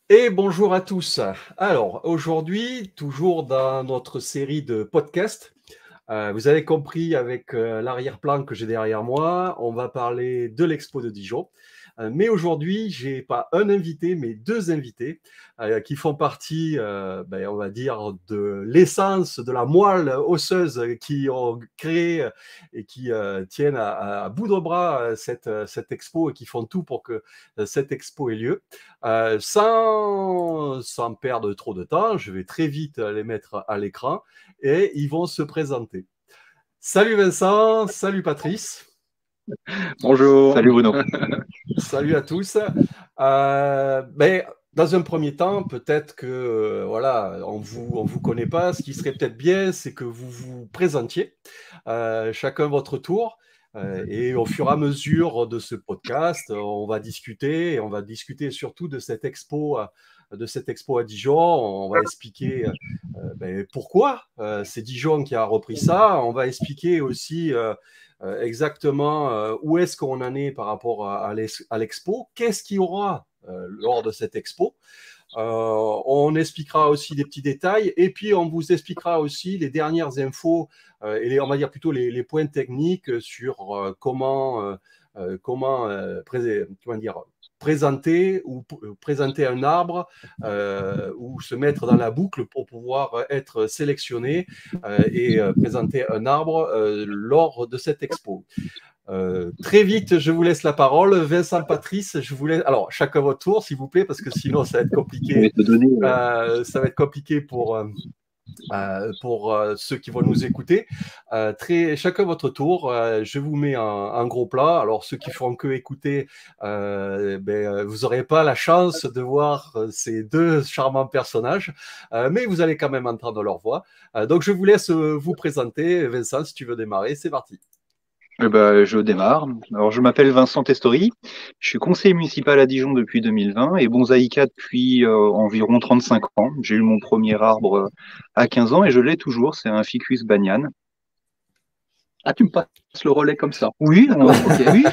Et bonjour à tous. Alors, aujourd'hui, toujours dans notre série de podcasts, vous avez compris avec l'arrière-plan que j'ai derrière moi, on va parler de l'Expo de Dijon. Mais aujourd'hui, j'ai pas un invité, mais deux invités qui font partie, on va dire, de l'essence, de la moelle osseuse qui ont créé et qui tiennent à bout de bras cette expo et qui font tout pour que cette expo ait lieu. Sans perdre trop de temps, je vais très vite les mettre à l'écran et ils vont se présenter. Salut Vincent, salut Patrice. Bonjour. Salut Bruno. Salut à tous. Dans un premier temps, peut-être que voilà, on vous connaît pas. Ce qui serait peut-être bien, c'est que vous vous présentiez chacun votre tour. Et au fur et à mesure de ce podcast, on va discuter et on va discuter surtout de cette expo à Dijon. On va expliquer pourquoi c'est Dijon qui a repris ça. On va expliquer aussi exactement où est-ce qu'on en est par rapport à l'expo, qu'est-ce qu'il y aura lors de cette expo. On expliquera aussi des petits détails et puis on vous expliquera aussi les dernières infos on va dire plutôt les points techniques sur comment dire, présenter un arbre ou se mettre dans la boucle pour pouvoir être sélectionné et présenter un arbre lors de cette expo. Très vite, je vous laisse la parole. Vincent, Patrice, je vous laisse. Alors, chacun votre tour, s'il vous plaît, parce que sinon, ça va être Je vais compliqué. te donner. Ça va être compliqué pour ceux qui vont nous écouter. Chacun votre tour. Je vous mets un gros plat. Alors, ceux qui font que écouter, vous n'aurez pas la chance de voir ces deux charmants personnages, mais vous allez quand même entendre leur voix. Donc, je vous laisse vous présenter. Vincent, si tu veux démarrer, c'est parti. Je démarre. Alors, je m'appelle Vincent Testori. Je suis conseiller municipal à Dijon depuis 2020 et bonsaïka depuis environ 35 ans. J'ai eu mon premier arbre à 15 ans et je l'ai toujours. C'est un ficus banyan. Ah, tu me passes le relais comme ça. Oui, oui.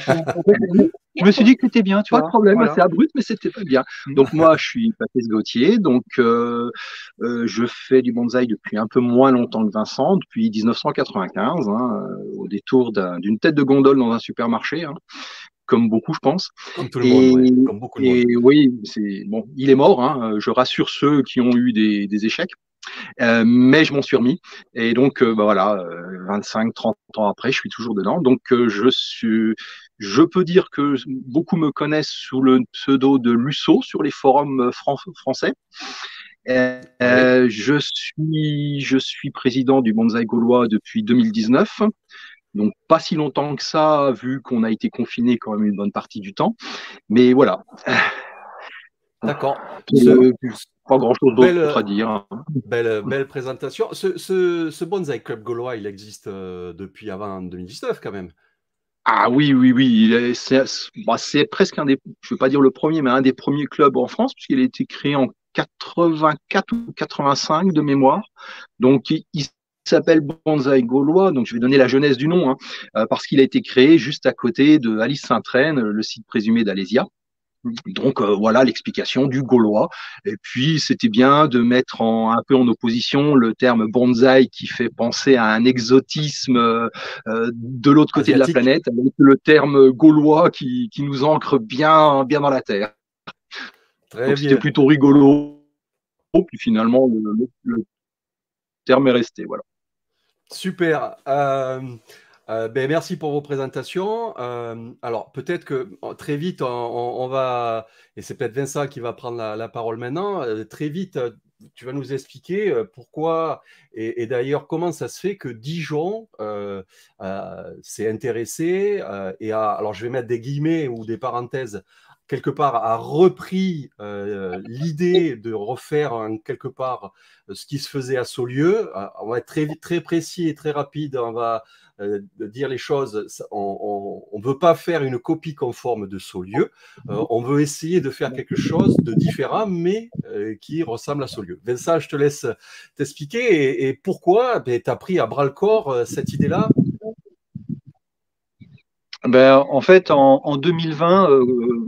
Je me suis dit que c'était bien, tu Pas vois. de problème, Voilà. c'est abrupt, mais c'était pas bien. Donc moi, je suis Patrice Gauthier, donc je fais du bonsaï depuis un peu moins longtemps que Vincent, depuis 1995, au détour d'une tête de gondole dans un supermarché, comme beaucoup, je pense. Comme tout le monde, Et, ouais. Comme beaucoup de monde. et oui, c'est bon, il est mort. Je rassure ceux qui ont eu des échecs. Mais je m'en suis remis. Et donc, 25, 30 ans après, je suis toujours dedans. Donc, je peux dire que beaucoup me connaissent sous le pseudo de Lusso sur les forums français. Oui. Je suis président du Bonsaï Gaulois depuis 2019. Donc, pas si longtemps que ça, vu qu'on a été confiné quand même une bonne partie du temps. Mais voilà. D'accord. Pas grand-chose d'autre à dire. Belle présentation. Ce Bonsaï Club Gaulois, il existe depuis avant 2019 quand même. Ah oui, oui, oui. C'est presque je ne veux pas dire le premier, mais un des premiers clubs en France, puisqu'il a été créé en 84 ou 85 de mémoire. Donc, il s'appelle Bonsaï Gaulois. Donc, je vais donner la jeunesse du nom, parce qu'il a été créé juste à côté de Alice Sainte-Reine, le site présumé d'Alésia. Donc voilà l'explication du gaulois. Et puis c'était bien de mettre un peu en opposition le terme bonsaï qui fait penser à un exotisme de l'autre côté de la planète, avec le terme gaulois qui nous ancre bien, bien dans la terre. Très Donc c'était bien. plutôt rigolo. Puis finalement le terme est resté. Voilà. Super. Merci pour vos présentations. Alors, peut-être que très vite, on va, et c'est peut-être Vincent qui va prendre la parole maintenant, très vite, tu vas nous expliquer pourquoi, et d'ailleurs, comment ça se fait que Dijon s'est intéressé alors je vais mettre des guillemets ou des parenthèses, quelque part, a repris l'idée de refaire quelque part ce qui se faisait à Saulieu. On va être très précis et très rapide. On va dire les choses. On ne veut pas faire une copie conforme de Saulieu. On veut essayer de faire quelque chose de différent, mais qui ressemble à Saulieu. Vincent, je te laisse t'expliquer. Et pourquoi tu as pris à bras le corps cette idée-là? En fait, en 2020,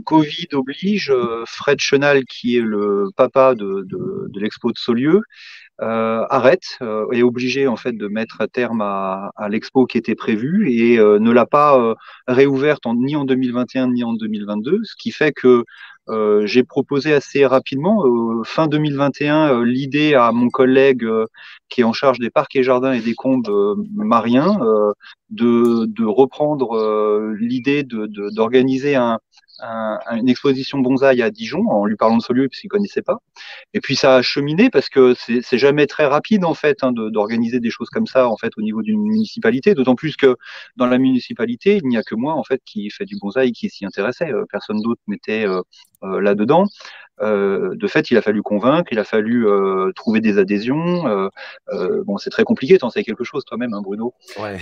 Covid oblige, Fred Chenal, qui est le papa de l'expo de Saulieu, arrête, est obligé en fait de mettre un terme à l'expo qui était prévue et ne l'a pas réouverte ni en 2021 ni en 2022, ce qui fait que j'ai proposé assez rapidement, fin 2021, l'idée à mon collègue qui est en charge des parcs et jardins et des combes mariens de reprendre l'idée d'organiser une exposition bonsaï à Dijon en lui parlant de ce lieu puisqu'il connaissait pas. Et puis ça a cheminé parce que c'est jamais très rapide en fait hein, d'organiser des choses comme ça en fait au niveau d'une municipalité. D'autant plus que dans la municipalité, il n'y a que moi en fait qui fait du bonsaï, qui s'y intéressait. Personne d'autre n'était là-dedans. De fait, il a fallu convaincre, il a fallu trouver des adhésions. Bon, c'est très compliqué, t'en sais quelque chose toi-même, hein, Bruno. Ouais.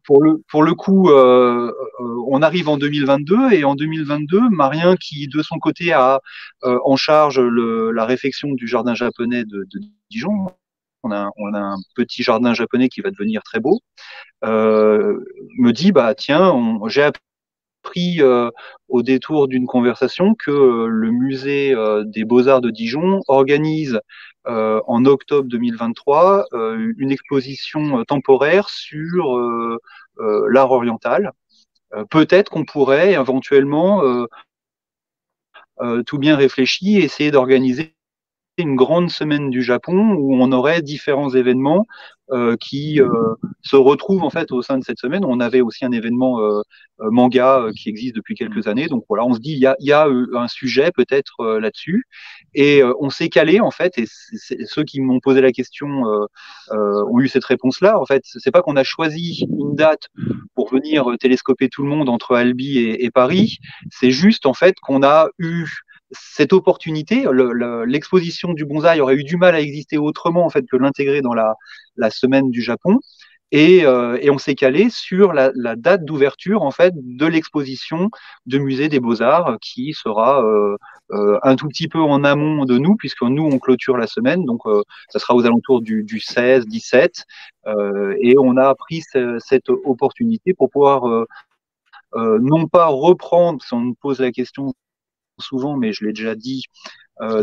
Pour le coup, on arrive en 2022 et en 2022, Marien, qui de son côté a en charge la réfection du jardin japonais de Dijon, on a un petit jardin japonais qui va devenir très beau, me dit, bah tiens, j'ai appris au détour d'une conversation que le musée des Beaux-Arts de Dijon organise en octobre 2023 une exposition temporaire sur l'art oriental. Peut-être qu'on pourrait éventuellement, tout bien réfléchi, essayer d'organiser une grande semaine du Japon où on aurait différents événements qui se retrouvent en fait au sein de cette semaine. On avait aussi un événement manga qui existe depuis quelques années. Donc voilà, on se dit il y a un sujet peut-être là-dessus et on s'est calé en fait. Et ceux qui m'ont posé la question ont eu cette réponse-là. En fait, c'est pas qu'on a choisi une date pour venir télescoper tout le monde entre Albi et Paris. C'est juste en fait qu'on a eu cette opportunité, l'exposition du bonsaï aurait eu du mal à exister autrement en fait que l'intégrer dans la semaine du Japon. Et on s'est calé sur la date d'ouverture en fait de l'exposition de musée des Beaux-Arts qui sera un tout petit peu en amont de nous puisque nous on clôture la semaine donc ça sera aux alentours du 16-17 et on a pris cette opportunité pour pouvoir non pas reprendre, si on nous pose la question souvent, mais je l'ai déjà dit,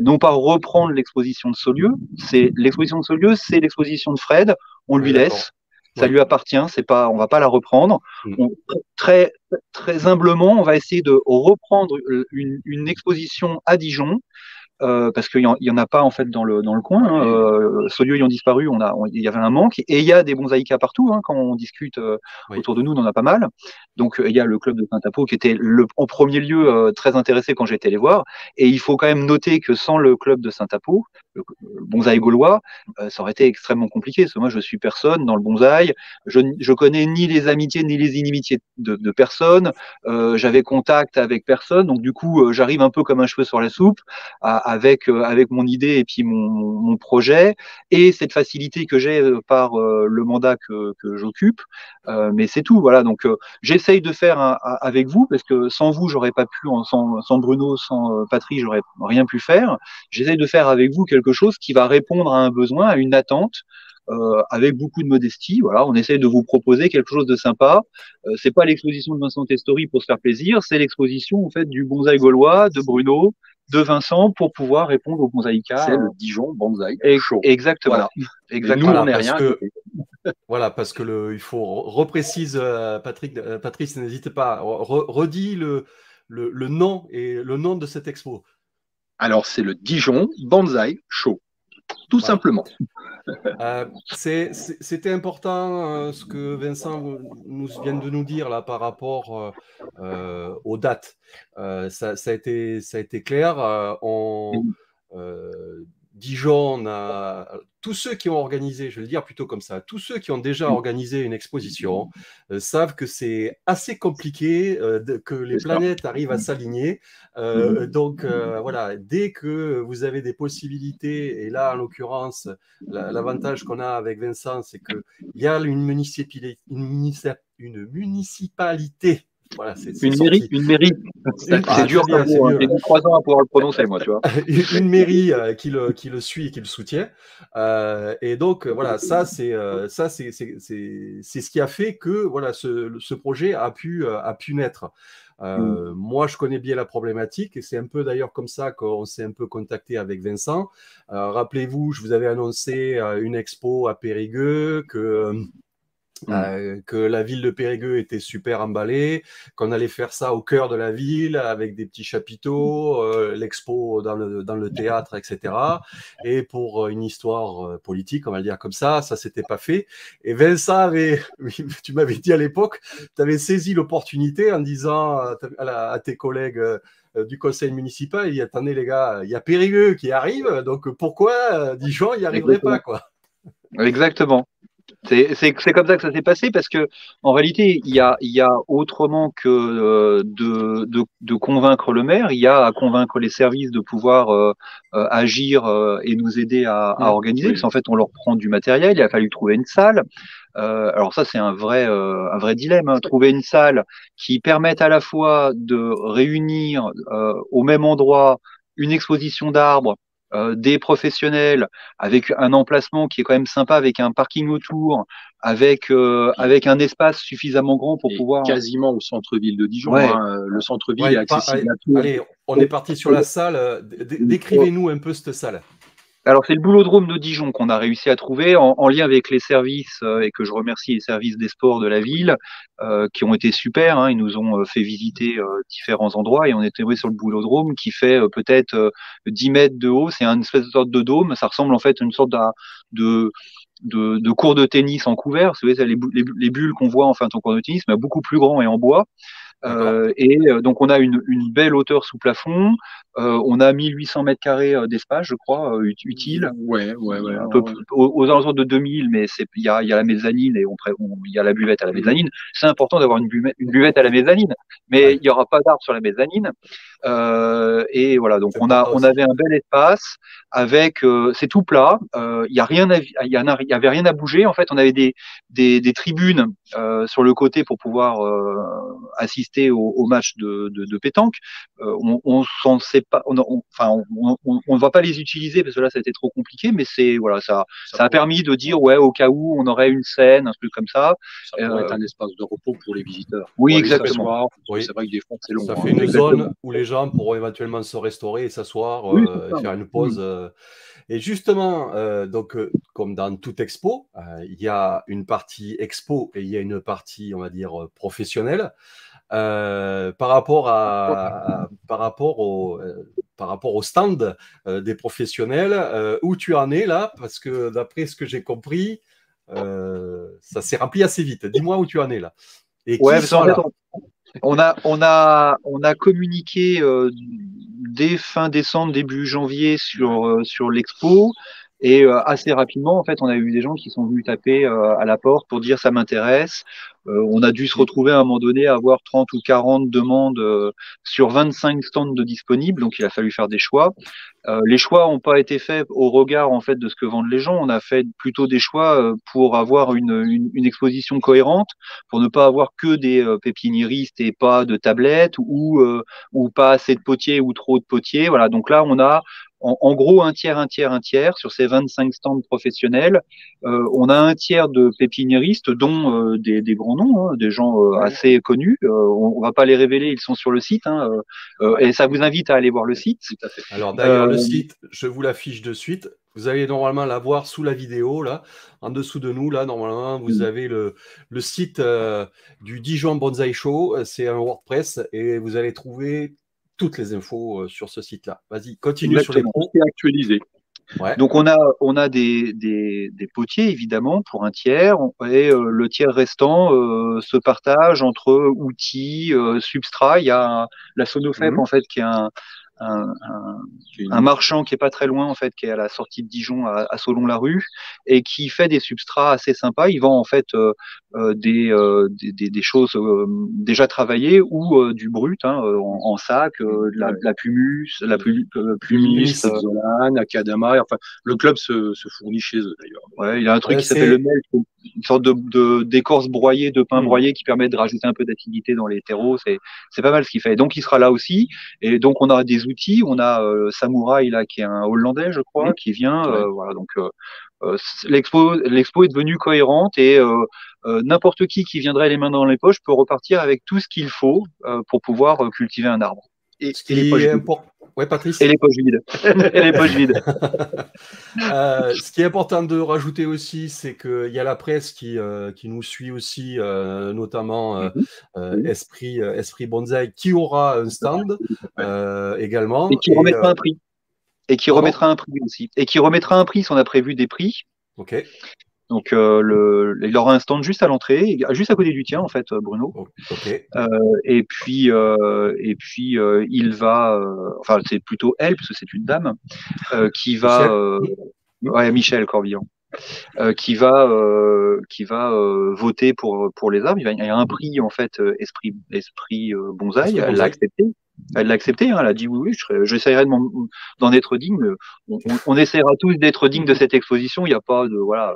non pas reprendre l'exposition de Saulieu. C'est l'exposition de Saulieu, c'est l'exposition de Fred. On Ouais, lui d'accord. laisse, ça Ouais. lui appartient. C'est pas, on va pas la reprendre. Mm. On, très très humblement, on va essayer de reprendre une exposition à Dijon parce qu'il y en a pas en fait dans le coin. Hein. Saulieu ayant disparu, il y avait un manque et il y a des bonsaïkas partout. Hein, quand on discute Oui. autour de nous, on en a pas mal. Donc il y a le club de Saint-Apo qui était en premier lieu très intéressé quand j'étais allé voir. Et il faut quand même noter que sans le club de Saint-Apo, le bonsaï gaulois, ça aurait été extrêmement compliqué. Parce que moi, je suis personne dans le bonsaï. Je connais ni les amitiés ni les inimitiés de personne. J'avais contact avec personne. Donc du coup, j'arrive un peu comme un cheveu sur la soupe avec mon idée et puis mon projet et cette facilité que j'ai par le mandat que j'occupe. Mais c'est tout, voilà. Donc j'essaye de faire avec vous parce que sans vous, j'aurais pas pu, sans Bruno, sans Patrick, j'aurais rien pu faire. J'essaye de faire avec vous quelque chose qui va répondre à un besoin, à une attente. Avec beaucoup de modestie, voilà, on essaye de vous proposer quelque chose de sympa. C'est pas l'exposition de Vincent Testori pour se faire plaisir, c'est l'exposition en fait du bonsaï gaulois de Bruno, de Vincent pour pouvoir répondre au Bonsaïka. C'est le Dijon Bonsaï Show. Exactement. Voilà. Exactement. Et nous, on Voilà, n'est parce rien à que côté. voilà, parce que il faut reprécise Patrick, Patrice, n'hésitez pas, redis le nom et le nom de cette expo. Alors, c'est le Dijon Bonsaï Show. Tout Voilà. simplement. C'était important ce que Vincent vient de nous dire là par rapport aux dates. Ça a été clair. Dijon, tous ceux qui ont organisé, je vais le dire plutôt comme ça, tous ceux qui ont déjà organisé une exposition savent que c'est assez compliqué, que les planètes arrivent à s'aligner. Donc voilà, dès que vous avez des possibilités, et là en l'occurrence, l'avantage qu'on a avec Vincent, c'est qu'il y a une municipalité voilà, c'est Une mairie, sorti. une mairie. Ah, C'est dur très bien, comme c'est mot, hein. mieux. J'ai mis 3 ans à pouvoir le prononcer, moi, tu vois. Une mairie qui le suit et qui le soutient. Et donc, voilà, ça, c'est ce qui a fait que voilà, ce projet a pu naître. Moi, je connais bien la problématique et c'est un peu d'ailleurs comme ça qu'on s'est un peu contacté avec Vincent. Rappelez-vous, je vous avais annoncé une expo à Périgueux, que la ville de Périgueux était super emballée, qu'on allait faire ça au cœur de la ville avec des petits chapiteaux, l'expo dans le théâtre, etc. Et pour une histoire politique, on va le dire comme ça s'était pas fait. Et Vincent avait, tu m'avais dit à l'époque, tu avais saisi l'opportunité en disant à tes collègues du conseil municipal, il dit, attendez les gars, il y a Périgueux qui arrive, donc pourquoi Dijon n'y arriverait pas, quoi. Exactement. C'est comme ça que ça s'est passé parce que en réalité il y a autrement que de convaincre le maire, il y a à convaincre les services de pouvoir agir et nous aider à organiser, parce qu'en fait on leur prend du matériel, il a fallu trouver une salle. Alors ça c'est un vrai dilemme, hein. Trouver une salle qui permette à la fois de réunir au même endroit une exposition d'arbres, des professionnels, avec un emplacement qui est quand même sympa, avec un parking autour, avec un espace suffisamment grand pour pouvoir. Quasiment au centre-ville de Dijon. Ouais. Hein. Le centre-ville Ouais, est accessible à tous. allez, on est parti sur la salle. Décrivez-nous un peu cette salle. Alors c'est le Boulodrome de Dijon qu'on a réussi à trouver en lien avec les services et que je remercie les services des sports de la ville qui ont été super. Hein. Ils nous ont fait visiter différents endroits et on est tombé sur le Boulodrome qui fait peut-être 10 mètres de haut. C'est une espèce de sorte de dôme. Ça ressemble en fait à une sorte de cours de tennis en couvert. Vous savez, les bulles qu'on voit en fait en cours de tennis, mais beaucoup plus grand et en bois. Donc on a une belle hauteur sous plafond, on a 1800 mètres carrés d'espace, je crois, utile. Ouais. Un peu aux alentours de 2000, mais il y a la mezzanine et il y a la buvette à la mezzanine. C'est important d'avoir une buvette à la mezzanine, mais il n'y aura pas d'arbre sur la mezzanine. Et voilà, donc on avait un bel espace avec, c'est tout plat, il y avait rien à bouger. En fait, on avait des tribunes sur le côté pour pouvoir assister au match de pétanque. On s'en sait pas, on ne va pas les utiliser parce que là ça a été trop compliqué, mais ça a permis de dire ouais, au cas où on aurait une scène, un truc comme ça. Ça pourrait être un espace de repos pour les visiteurs. Oui, exactement. Oui. C'est vrai que des fois c'est long. Ça fait une zone où les gens pourront éventuellement se restaurer et s'asseoir, faire une pause. Et justement, comme dans toute expo, il y a une partie expo et il y a une partie, on va dire, professionnelle. Par rapport au stand des professionnels, où tu en es là, parce que d'après ce que j'ai compris, ça s'est rempli assez vite. Dis-moi où tu en es là. Et ouais, qui sont là? On a communiqué dès fin décembre, début janvier sur l'expo. Et assez rapidement, en fait, on a eu des gens qui sont venus taper à la porte pour dire ça m'intéresse. On a dû se retrouver à un moment donné à avoir 30 ou 40 demandes sur 25 stands de disponibles, donc il a fallu faire des choix. Les choix n'ont pas été faits au regard en fait de ce que vendent les gens. On a fait plutôt des choix pour avoir une exposition cohérente, pour ne pas avoir que des pépiniéristes et pas de tablettes ou pas assez de potiers ou trop de potiers. Voilà, donc là on a en gros un tiers sur ces 25 stands professionnels. On a un tiers de pépiniéristes, dont des grands noms, hein, des gens assez connus. On va pas les révéler, ils sont sur le site, hein, et ça vous invite à aller voir le site. Alors d'ailleurs, le site, je vous l'affiche de suite. Vous allez normalement la voir sous la vidéo, là, en dessous de nous, là, normalement, vous avez le site du Dijon Bonsaï Show. C'est un WordPress et vous allez trouver toutes les infos sur ce site-là. Vas-y, continue. Exactement. Sur les pros. C'est actualisé. Ouais. Donc on a des potiers évidemment pour un tiers et le tiers restant se partage entre outils, substrats. Il y a la Sonofep en fait qui est un marchand qui est pas très loin en fait, qui est à la sortie de Dijon à Solon-la-Rue et qui fait des substrats assez sympas. Il vend en fait des choses déjà travaillées ou du brut hein, en sac, de la pumus, Pumis, Zolane, Akadama. Enfin, le club se fournit chez eux d'ailleurs. Ouais, il y a un truc qui s'appelle le MELT. une sorte d'écorce broyée, de pain broyé qui permet de rajouter un peu d'acidité dans les terreaux. C'est pas mal ce qu'il fait. Donc il sera là aussi. Et donc on aura des outils. On a Samouraï là qui est un Hollandais, je crois, qui vient. Voilà. Donc l'expo est devenue cohérente et n'importe qui viendrait les mains dans les poches peut repartir avec tout ce qu'il faut pour pouvoir cultiver un arbre. Et les poches vides. Ouais, Patrice. Et les poches vides. Et les poches vides. Ce qui est important de rajouter aussi, c'est qu'il y a la presse qui nous suit aussi, notamment Esprit Bonsaï, qui aura un stand également. Et qui remettra un prix. Et qui remettra un prix aussi. Et qui remettra un prix si on a prévu des prix. Ok. Donc il aura un stand juste à l'entrée, juste à côté du tien en fait, Bruno. Okay. Et puis il va, enfin c'est plutôt elle parce que c'est une dame qui va, Michel Corbillon, qui va voter pour les arbres. Il y a un prix en fait, esprit bonsaï. Elle l'a accepté. Elle l'a accepté, hein, elle a dit oui, j'essaierai d'en être digne. On essaiera tous d'être dignes de cette exposition. Il n'y a pas de voilà.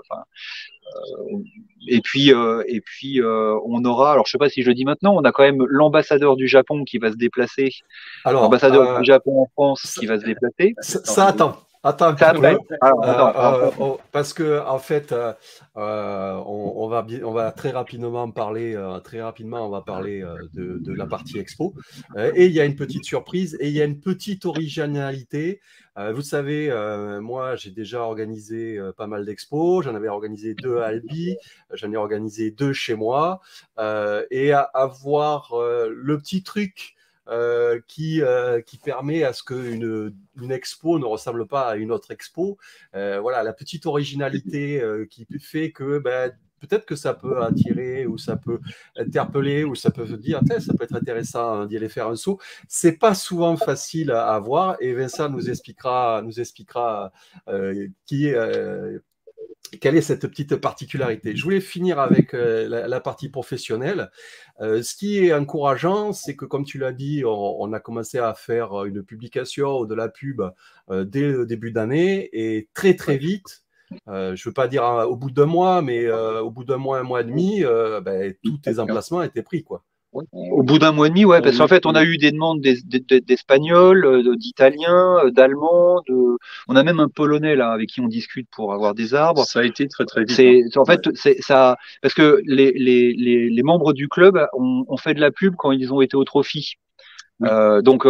Et puis on aura, alors je sais pas si je le dis maintenant, on a quand même l'ambassadeur du Japon qui va se déplacer. L'ambassadeur du Japon en France qui va se déplacer. Ça attend. Attends, parce que en fait, on va très rapidement parler, on va parler de la partie expo. Et il y a une petite surprise et il y a une petite originalité. Vous savez, moi, j'ai déjà organisé pas mal d'expos. J'en avais organisé 2 à Albi, j'en ai organisé 2 chez moi. Et avoir le petit truc qui permet à ce qu'une expo ne ressemble pas à une autre expo. Voilà, la petite originalité qui fait que peut-être que ça peut attirer ou ça peut interpeller ou ça peut se dire ça peut être intéressant d'y aller faire un saut. C'est pas souvent facile à voir et Vincent nous expliquera quelle est cette petite particularité. Je voulais finir avec la partie professionnelle. Ce qui est encourageant, c'est que, comme tu l'as dit, on a commencé à faire une publication ou de la pub dès le début d'année et très, très vite, je ne veux pas dire au bout d'un mois, mais au bout d'un mois, un mois et demi, tous tes emplacements étaient pris, quoi. Au bout d'un mois et demi, ouais, parce qu'en fait, on a eu des demandes d'Espagnols, d'Italiens, d'Allemands, on a même un Polonais là avec qui on discute pour avoir des arbres. Ça a été très très vite. En fait, c'est ça, parce que les membres du club ont fait de la pub quand ils ont été au Trophy. Donc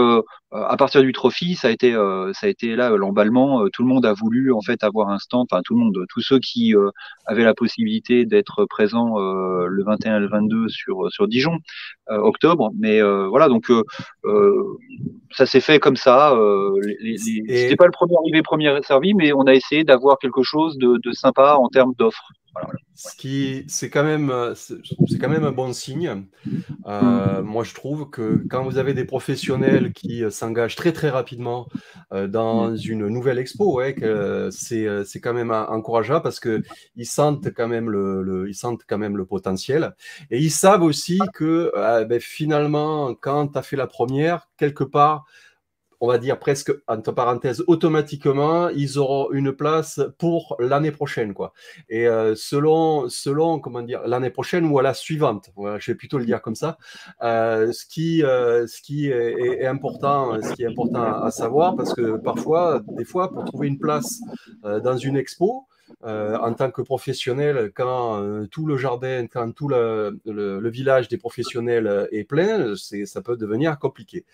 à partir du Trophy, ça a été là l'emballement. Tout le monde a voulu en fait avoir un stand. Enfin tout le monde, tous ceux qui avaient la possibilité d'être présents le 21 et le 22 sur Dijon, octobre. Mais voilà, donc ça s'est fait comme ça. C'était pas le premier arrivé, premier servi, mais on a essayé d'avoir quelque chose de sympa en termes d'offres. Voilà. C'est quand même un bon signe. Moi, je trouve que quand vous avez des professionnels qui s'engagent très très rapidement dans une nouvelle expo, c'est quand même encourageant parce que ils sentent quand même le potentiel et ils savent aussi que finalement, quand tu as fait la première, quelque part, on va dire presque, entre parenthèses, automatiquement, ils auront une place pour l'année prochaine, quoi. Et selon, comment dire, l'année prochaine ou à la suivante, voilà, je vais plutôt le dire comme ça. Ce qui est important à savoir, parce que parfois, des fois, pour trouver une place dans une expo, en tant que professionnel, quand tout le jardin, quand tout le village des professionnels est plein, ça peut devenir compliqué.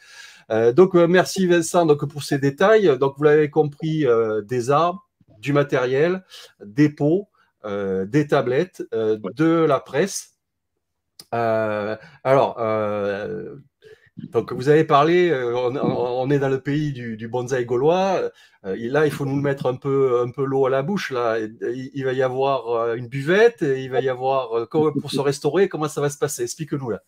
Donc, merci Vincent pour ces détails. Donc, vous l'avez compris, des arbres, du matériel, des pots, des tablettes, de la presse. Donc, vous avez parlé, on est dans le pays du bonsaï gaulois. Là, il faut nous mettre un peu l'eau à la bouche. Là. Il va y avoir une buvette, il va y avoir, pour se restaurer, comment ça va se passer? Explique-nous là.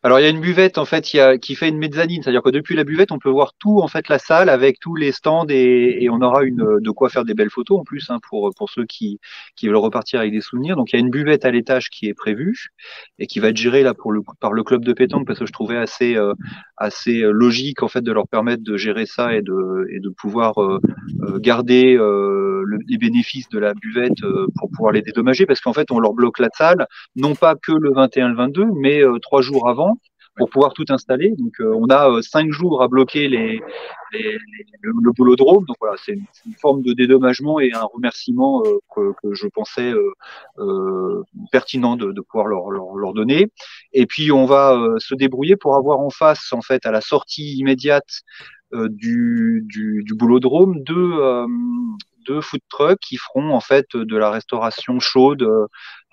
Alors il y a une buvette en fait qui fait une mezzanine, c'est-à-dire que depuis la buvette on peut voir tout en fait la salle avec tous les stands et on aura de quoi faire des belles photos en plus hein, pour ceux qui veulent repartir avec des souvenirs. Donc il y a une buvette à l'étage qui est prévue et qui va être gérée là par le club de pétanque parce que je trouvais assez logique en fait de leur permettre de gérer ça et de pouvoir garder les bénéfices de la buvette pour pouvoir les dédommager parce qu'en fait on leur bloque la salle non pas que le 21 et le 22 mais 3 jours avant pour pouvoir tout installer. Donc, on a 5 jours à bloquer le boulodrome. Donc, voilà, c'est une forme de dédommagement et un remerciement que je pensais pertinent de pouvoir leur donner. Et puis, on va se débrouiller pour avoir en face, en fait, à la sortie immédiate du boulodrome, deux food trucks qui feront en fait de la restauration chaude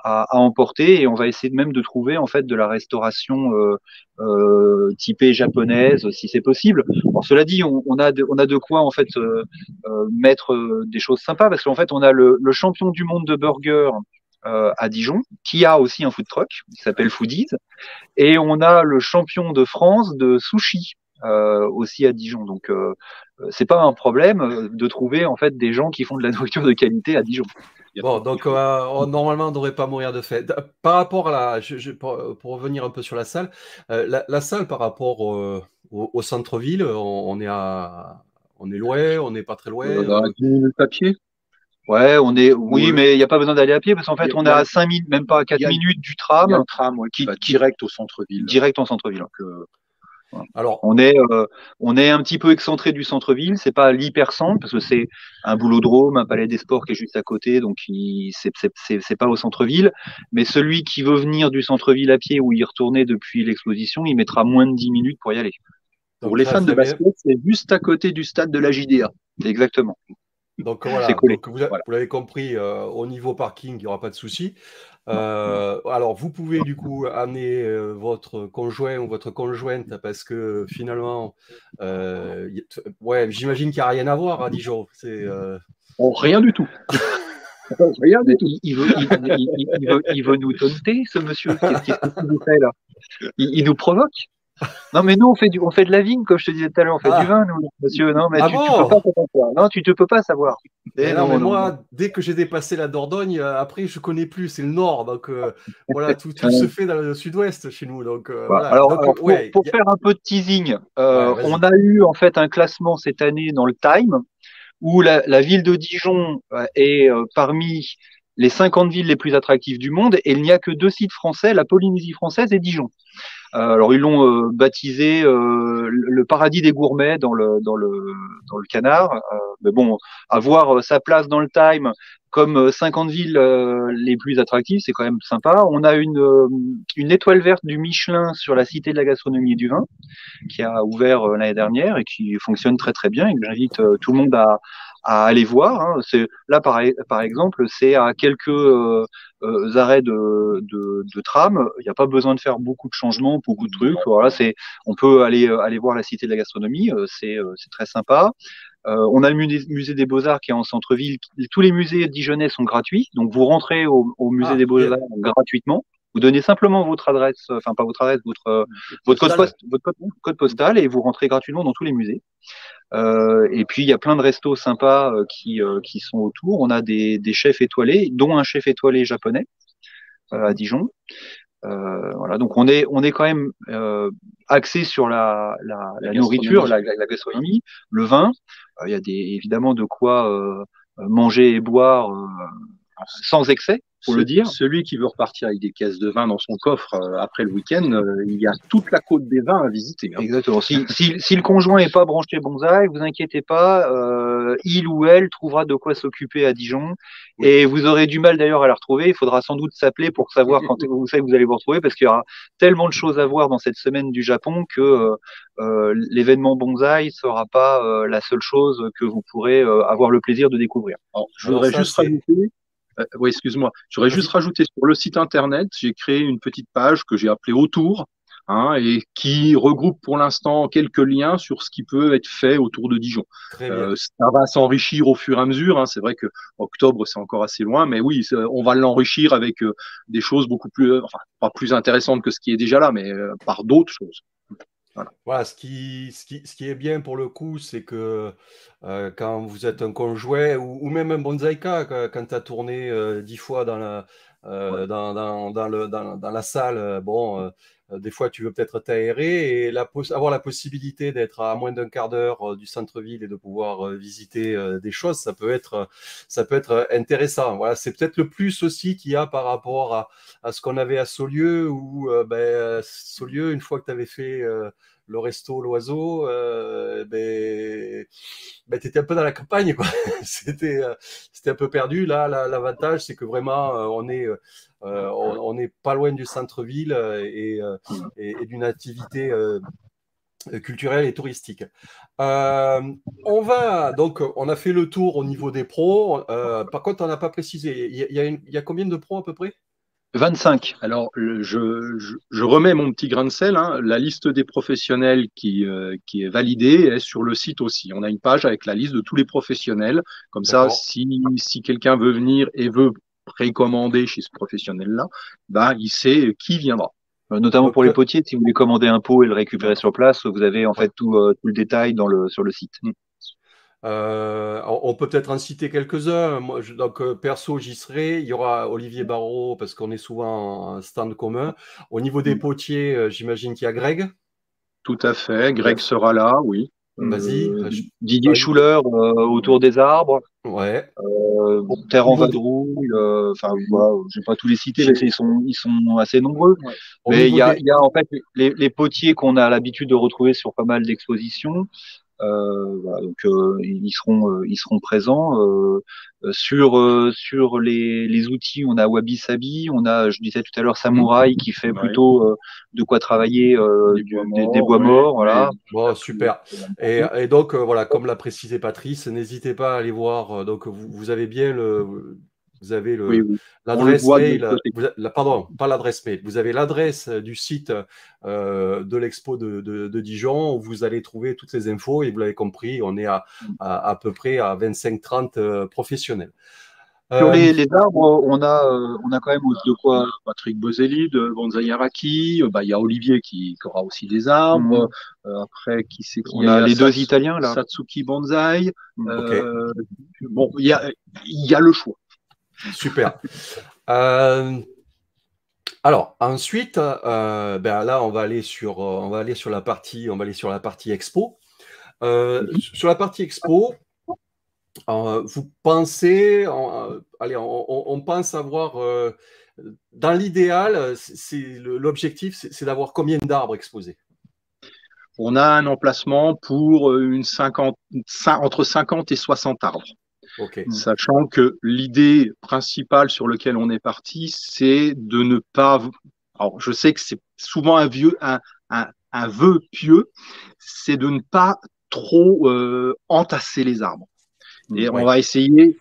à emporter et on va essayer même de trouver en fait de la restauration typée japonaise si c'est possible. Alors, cela dit, on a de quoi en fait mettre des choses sympas parce qu'en fait on a le champion du monde de burger à Dijon qui a aussi un food truck qui s'appelle Foodies et on a le champion de France de sushi aussi à Dijon. Donc c'est pas un problème de trouver en fait des gens qui font de la nourriture de qualité à Dijon. Bon, donc normalement, on ne devrait pas mourir de faim. Par rapport à pour revenir un peu sur la salle, la salle par rapport au centre-ville, on est loin, on n'est pas très loin. Dans 10 minutes à pied. Ouais, oui, mais il n'y a pas besoin d'aller à pied parce qu'en fait, on est à 5 minutes, même pas à 4 minutes du tram. Il y a un tram qui va direct au centre-ville. Direct en centre-ville. Donc, Voilà. Alors, on est un petit peu excentré du centre-ville. C'est pas l'hyper-centre parce que c'est un boulodrome, un palais des sports qui est juste à côté, donc c'est pas au centre-ville. Mais celui qui veut venir du centre-ville à pied ou y retourner depuis l'exposition, il mettra moins de 10 minutes pour y aller. Pour les fans de basket, c'est juste à côté du stade de la JDA. Exactement. Donc voilà, donc vous l'avez compris, au niveau parking, il n'y aura pas de souci. Alors, vous pouvez du coup amener votre conjoint ou votre conjointe parce que finalement, ouais, j'imagine qu'il n'y a rien à voir à Dijon. Rien du tout. Rien du tout. Il veut nous taunter, ce monsieur. Qu'est-ce qu'il nous fait là il nous provoque. Non, mais nous, on fait de la vigne, comme je te disais tout à l'heure, on fait du vin, nous, monsieur. Non, mais tu peux pas savoir. Non, tu te peux pas savoir. Non, moi, dès que j'ai dépassé la Dordogne, après, je connais plus, c'est le nord. Donc, voilà, tout se fait dans le sud-ouest chez nous. Donc, voilà. Alors, pour faire un peu de teasing, on a eu en fait un classement cette année dans le Time où la ville de Dijon est parmi les 50 villes les plus attractives du monde et il n'y a que 2 sites français, la Polynésie française et Dijon. Alors ils l'ont baptisé le paradis des gourmets dans le Canard. Mais bon, avoir sa place dans le Time comme 50 villes les plus attractives, c'est quand même sympa. On a une étoile verte du Michelin sur la Cité de la gastronomie et du vin qui a ouvert l'année dernière et qui fonctionne très très bien et que j'invite tout le monde à aller voir. Hein. Là, par exemple, c'est à quelques arrêts de tram. Il n'y a pas besoin de faire beaucoup de changements, beaucoup de trucs. Voilà, on peut aller voir la Cité de la gastronomie. C'est très sympa. On a le musée des Beaux-Arts qui est en centre-ville. Tous les musées dijonnais sont gratuits. Donc, vous rentrez au musée des Beaux-Arts gratuitement. Vous donnez simplement votre adresse, enfin pas votre adresse, votre code postal et vous rentrez gratuitement dans tous les musées. Et puis il y a plein de restos sympas qui sont autour. On a des chefs étoilés, dont un chef étoilé japonais à Dijon. Voilà, donc on est quand même axé sur la nourriture, la gastronomie, le vin. Il y a évidemment de quoi manger et boire sans excès. Pour le dire. Celui qui veut repartir avec des caisses de vin dans son coffre après le week-end, il y a toute la côte des vins à visiter. Hein. Exactement. Si le conjoint n'est pas branché bonsaï, vous inquiétez pas, il ou elle trouvera de quoi s'occuper à Dijon. Oui. Et vous aurez du mal d'ailleurs à la retrouver. Il faudra sans doute s'appeler pour savoir quand vous savez que vous allez vous retrouver, parce qu'il y aura tellement de choses à voir dans cette semaine du Japon que l'événement bonsaï ne sera pas la seule chose que vous pourrez avoir le plaisir de découvrir. Alors, je voudrais juste rajouter. Oui, excuse-moi. J'aurais juste rajouté sur le site internet, j'ai créé une petite page que j'ai appelée Autour. hein, et qui regroupe pour l'instant quelques liens sur ce qui peut être fait autour de Dijon. Très bien. Ça va s'enrichir au fur et à mesure, hein. C'est vrai que octobre, c'est encore assez loin, mais oui, on va l'enrichir avec des choses beaucoup plus, enfin, pas plus intéressantes que ce qui est déjà là, mais par d'autres choses. Voilà. Voilà, ce qui est bien pour le coup, c'est que quand vous êtes un conjoint ou même un bonsaïka, quand tu as tourné 10 fois Ouais. dans la salle, bon, des fois tu veux peut-être t'aérer et avoir la possibilité d'être à moins d'un quart d'heure du centre-ville et de pouvoir visiter des choses, ça peut être intéressant. Voilà, c'est peut-être le plus aussi qu'il y a par rapport à ce qu'on avait à Saulieu, où Saulieu, une fois que tu avais fait le resto, l'oiseau, tu étais un peu dans la campagne, quoi. C'était un peu perdu. Là, l'avantage, c'est que vraiment, on est pas loin du centre-ville et d'une activité culturelle et touristique. Donc, on a fait le tour au niveau des pros. Par contre, on n'a pas précisé. Il y a combien de pros à peu près? 25. Alors, je remets mon petit grain de sel, hein. La liste des professionnels qui est validée est sur le site aussi. On a une page avec la liste de tous les professionnels. Comme ça, D'accord. si quelqu'un veut venir et veut précommander chez ce professionnel-là, ben, il sait qui viendra. Notamment Donc, pour les potiers, si vous voulez commander un pot et le récupérer sur place, vous avez en ouais. fait tout le détail sur le site. On peut peut-être en citer quelques-uns. Moi, donc, perso, j'y serai. Il y aura Olivier Barrault parce qu'on est souvent en stand commun. Au niveau des potiers, j'imagine qu'il y a Greg. Tout à fait. Greg Bref, sera là, oui. vas-y. Didier Bah, Schuller autour des arbres, ouais. Au, Terre au en niveau des, vadrouille, enfin voilà, je vais pas tous les citer parce J'ai- qu'ils sont assez nombreux. ouais. au Mais niveau des, il y a en fait les potiers qu'on a l'habitude de retrouver sur pas mal d'expositions. Voilà, donc ils seront présents sur les outils. On a Wabi Sabi, on a, je disais tout à l'heure, Samouraï qui fait Ouais. plutôt de quoi travailler des bois Oui, morts, oui. voilà. Bon, super. Et donc, voilà, comme l'a précisé Patrice, n'hésitez pas à aller voir. Donc, vous avez bien vous avez Oui, oui. On le l'adresse voit de l'autre mail, côté. pardon, pas l'adresse mail. Vous avez l'adresse du site de l'expo de Dijon où vous allez trouver toutes les infos. Et vous l'avez compris, on est à peu près à 25-30 professionnels. Sur Euh, les arbres, on a quand même de quoi Patrick Bozelli de Bonsaï Araki. Il y a Olivier qui aura aussi des arbres. Mhm. Après, qui c'est qui On a il y a les deux Italiens là. Satsuki Bonsaï. Mhm. ok, Bon, il y a le choix. super. Euh, Alors ensuite, là on va aller sur la partie expo. Sur la partie expo, vous pensez, allez, on pense avoir, dans l'idéal, l'objectif, c'est d'avoir combien d'arbres exposés? On a un emplacement pour entre 50 et 60 arbres. Ok, Sachant que l'idée principale sur laquelle on est parti, c'est de ne pas. Alors, je sais que c'est souvent un vœu pieux, c'est de ne pas trop entasser les arbres. Et on oui, va essayer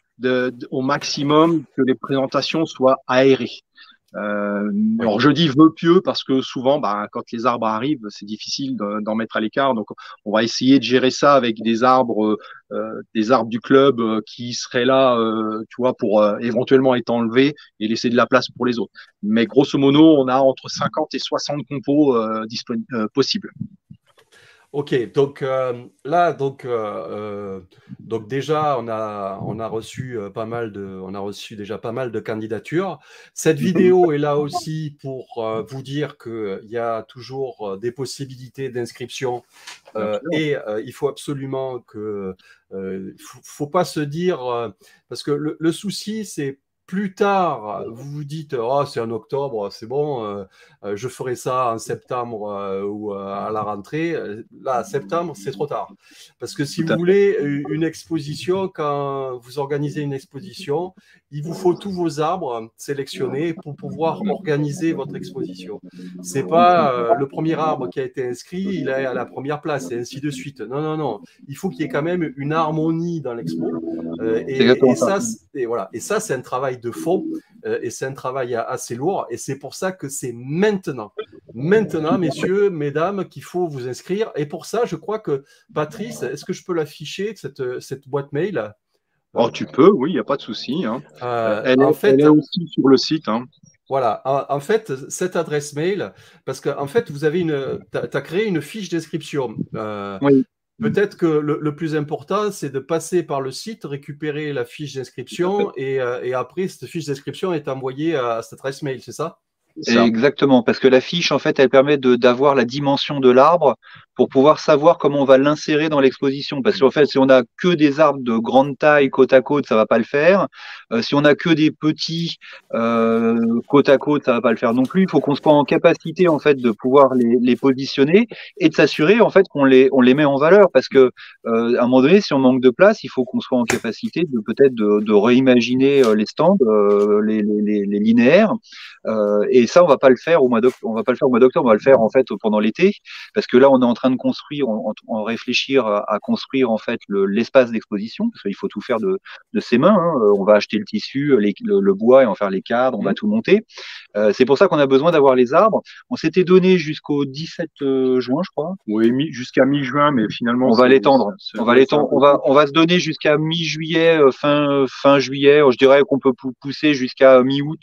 au maximum que les présentations soient aérées. oui. Alors je dis vœu pieux parce que souvent, quand les arbres arrivent, c'est difficile d'en mettre à l'écart. Donc on va essayer de gérer ça avec des arbres du club qui seraient là, tu vois, pour éventuellement être enlevés et laisser de la place pour les autres. Mais grosso modo, on a entre 50 et 60 compos possibles. Ok, donc là, donc déjà, on a reçu on a reçu déjà pas mal de candidatures. Cette vidéo est là aussi pour vous dire qu'il y a toujours des possibilités d'inscription Bien sûr. et il faut absolument faut pas se dire, parce que le souci, c'est plus tard, vous vous dites, oh, c'est en octobre, c'est bon, je ferai ça en septembre ou à la rentrée. Là, septembre, c'est trop tard. Parce que si Tout vous à fait. voulez une exposition, quand vous organisez une exposition, il vous faut tous vos arbres sélectionnés pour pouvoir organiser votre exposition. C'est pas le premier arbre qui a été inscrit, il est à la première place et ainsi de suite. Non, non, non. Il faut qu'il y ait quand même une harmonie dans l'expo. C'est exactement ça. Voilà. Et ça, c'est un travail de fond et c'est un travail assez lourd. Et c'est pour ça que c'est maintenant. maintenant, messieurs, mesdames, qu'il faut vous inscrire. Et pour ça, je crois que Patrice, est-ce que je peux l'afficher, cette boîte mail? Oh, tu peux, oui, il n'y a pas de souci. Hein. Elle est aussi sur le site. Hein. Voilà, en fait, cette adresse mail, parce qu'en fait, vous avez as créé une fiche d'inscription. Oui. Peut-être que le plus important, c'est de passer par le site, récupérer la fiche d'inscription et après, cette fiche d'inscription est envoyée à cette adresse mail, c'est ça? Exactement, parce que la fiche, en fait, elle permet d'avoir la dimension de l'arbre pour pouvoir savoir comment on va l'insérer dans l'exposition. Parce qu'en fait, si on a que des arbres de grande taille côte à côte, ça va pas le faire. Si on a que des petits côte à côte, ça va pas le faire non plus. Il faut qu'on soit en capacité, en fait, de pouvoir les positionner et de s'assurer, en fait, qu'on les met en valeur. Parce que à un moment donné, si on manque de place, il faut qu'on soit en capacité de peut-être de réimaginer les stands, les linéaires. Et ça, on va pas le faire au mois d'octobre. On va pas le faire au mois d'octobre. On va le faire en fait pendant l'été, parce que là, on est en train de construire, en réfléchir à construire en fait l'espace d'exposition, parce qu'il faut tout faire de ses mains. Hein. On va acheter le tissu, le bois et en faire les cadres. On va tout monter. C'est pour ça qu'on a besoin d'avoir les arbres. On s'était donné jusqu'au 17 juin, je crois. Oui, jusqu'à mi-juin, mais finalement on va l'étendre. On va se donner jusqu'à mi-juillet, fin juillet. Je dirais qu'on peut pousser jusqu'à mi-août.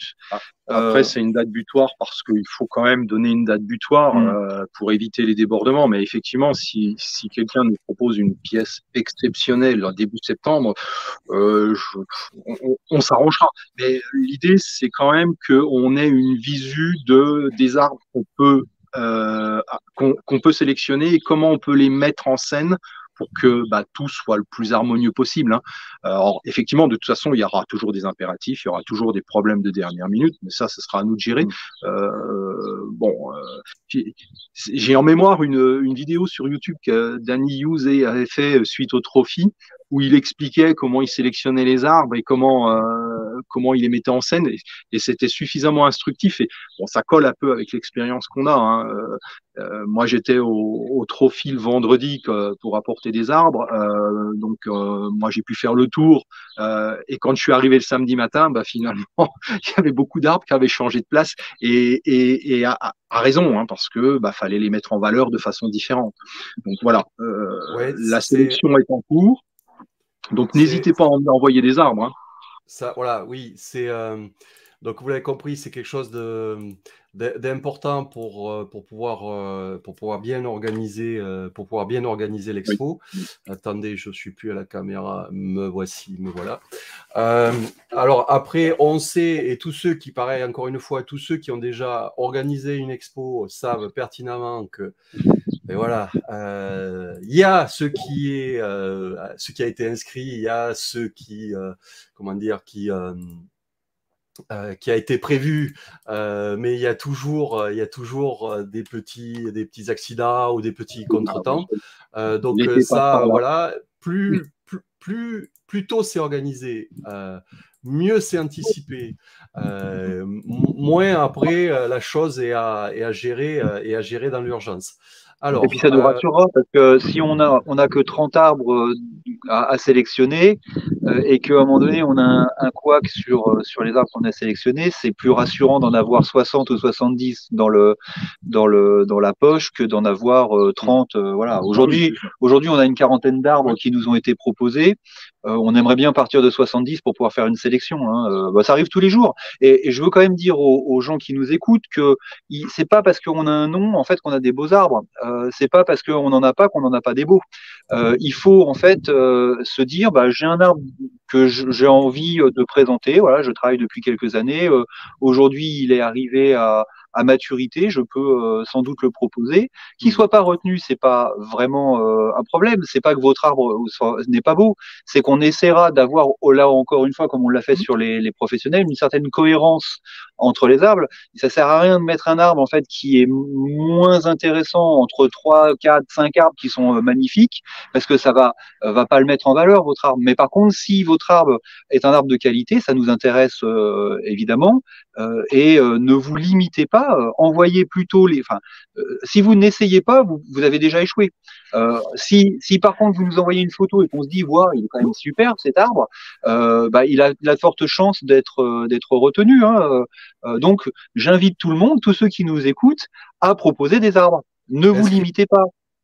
Après, c'est une date butoir parce qu'il faut quand même donner une date butoir pour éviter les débordements. Mais effectivement, si quelqu'un nous propose une pièce exceptionnelle en début septembre, on s'arrangera. Mais l'idée, c'est quand même qu'on ait une visu des arbres qu'on peut sélectionner et comment on peut les mettre en scène pour que tout soit le plus harmonieux possible. Hein. Alors, effectivement, de toute façon, il y aura toujours des impératifs, il y aura toujours des problèmes de dernière minute, mais ça, ce sera à nous de gérer. J'ai en mémoire une vidéo sur YouTube que Danny Hughes avait fait suite au Trophy, où il expliquait comment il sélectionnait les arbres et comment il les mettait en scène, et c'était suffisamment instructif. Et bon, ça colle un peu avec l'expérience qu'on a. Hein. Moi, j'étais au Trophy le vendredi pour apporter des arbres, donc moi j'ai pu faire le tour. Et quand je suis arrivé le samedi matin, finalement, il y avait beaucoup d'arbres qui avaient changé de place et à raison, hein, parce que fallait les mettre en valeur de façon différente. Donc voilà, la sélection est en cours. Donc n'hésitez pas à envoyer des arbres. Hein. Ça, voilà, oui, donc vous l'avez compris, c'est quelque chose d'important pour pouvoir bien organiser l'expo. Oui. Attendez, je suis plus à la caméra, me voilà. Alors après, on sait, et tous ceux qui, pareil, encore une fois, tous ceux qui ont déjà organisé une expo savent pertinemment que et voilà, il y a ce qui a été inscrit, il y a ce qui, qui a été prévu, mais il y a toujours des petits accidents ou des petits contretemps. Donc ça, voilà, plus tôt c'est organisé, mieux c'est anticipé, moins après la chose est à gérer dans l'urgence. Alors, et puis ça nous rassurera parce que si on a que 30 arbres à sélectionner et qu'à un moment donné on a un couac sur les arbres qu'on a sélectionnés, c'est plus rassurant d'en avoir 60 ou 70 dans la poche que d'en avoir 30. Voilà. Aujourd'hui, on a une quarantaine d'arbres qui nous ont été proposés. On aimerait bien partir de 70 pour pouvoir faire une sélection. Hein. Ça arrive tous les jours. Et je veux quand même dire aux gens qui nous écoutent que c'est pas parce qu'on a un nom en fait qu'on a des beaux arbres. C'est pas parce qu'on n'en a pas qu'on n'en a pas des beaux. Il faut en fait se dire, j'ai un arbre que j'ai envie de présenter. Voilà, je travaille depuis quelques années. Aujourd'hui, il est arrivé à maturité, je peux sans doute le proposer. Qu'il soit pas retenu, c'est pas vraiment un problème. C'est pas que votre arbre n'est pas beau, c'est qu'on essaiera d'avoir, là encore une fois, comme on l'a fait sur les professionnels, une certaine cohérence entre les arbres. Ça sert à rien de mettre un arbre en fait qui est moins intéressant entre 3, 4, 5 arbres qui sont magnifiques, parce que ça va pas le mettre en valeur votre arbre. Mais par contre, si votre arbre est un arbre de qualité, ça nous intéresse évidemment. Et ne vous limitez pas, envoyez plutôt si vous n'essayez pas, vous avez déjà échoué. Si par contre vous nous envoyez une photo et qu'on se dit il est quand même super cet arbre, il a de fortes chances d'être retenu. Hein. Donc j'invite tout le monde, tous ceux qui nous écoutent, à proposer des arbres. Ne vous limitez pas.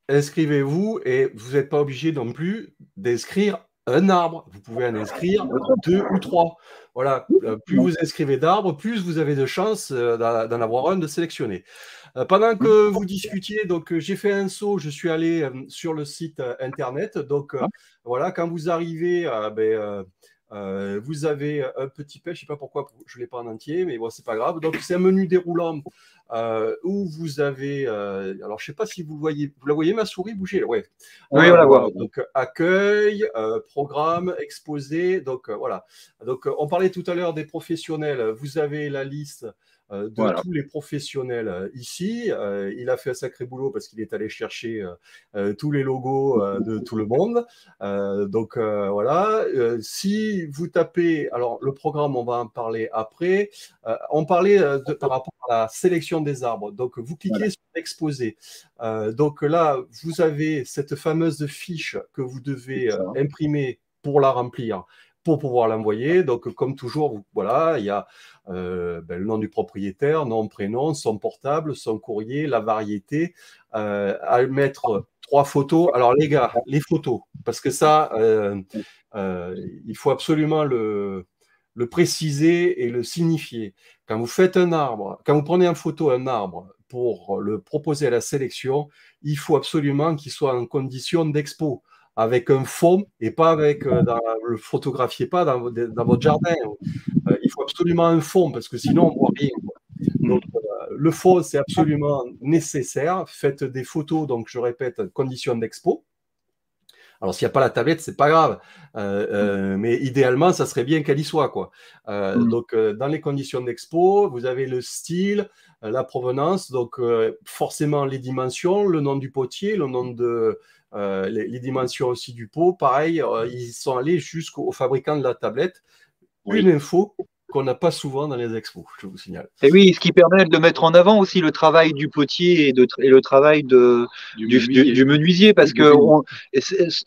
Inscrivez-vous et vous n'êtes pas obligé non plus d'inscrire un arbre. Vous pouvez en inscrire 2 ou 3. Voilà, plus vous inscrivez d'arbres, plus vous avez de chances d'en avoir un de sélectionné. Pendant que vous discutiez, donc j'ai fait un saut, je suis allé sur le site internet. Donc voilà, quand vous arrivez, vous avez un petit page, je ne sais pas pourquoi je ne l'ai pas en entier, mais bon, c'est pas grave. Donc c'est un menu déroulant où vous avez, alors je ne sais pas si vous voyez, vous la voyez ma souris bouger, ouais. Oui, on la voit. Donc accueil, programme, exposé, donc voilà. Donc on parlait tout à l'heure des professionnels. Vous avez la liste de tous les professionnels ici. Il a fait un sacré boulot parce qu'il est allé chercher tous les logos de tout le monde. Donc voilà. Si vous tapez, alors le programme, on va en parler après. On parlait par rapport à la sélection des arbres. Donc vous cliquez sur l'exposé. Donc là, vous avez cette fameuse fiche que vous devez imprimer pour la remplir, pour pouvoir l'envoyer. Donc, comme toujours, voilà, il y a le nom du propriétaire, nom, prénom, son portable, son courrier, la variété, à mettre 3 photos. Alors, les gars, les photos, parce que ça, il faut absolument le préciser et le signifier. Quand vous faites un arbre, quand vous prenez en photo un arbre pour le proposer à la sélection, il faut absolument qu'il soit en condition d'expo, avec un fond et pas avec, le photographiez pas dans votre jardin. Il faut absolument un fond parce que sinon on voit rien. Donc le fond c'est absolument nécessaire. Faites des photos, donc je répète, conditions d'expo. Alors, s'il n'y a pas la tablette, c'est pas grave. Mais idéalement, ça serait bien qu'elle y soit, quoi. Donc, dans les conditions d'expo, vous avez le style, la provenance, donc forcément les dimensions, le nom du potier, le nom de les dimensions aussi du pot. Pareil, ils sont allés jusqu'au fabricant de la tablette. Une info qu'on n'a pas souvent dans les expos, je vous signale. Et oui, ce qui permet de mettre en avant aussi le travail du potier et le travail du menuisier, parce que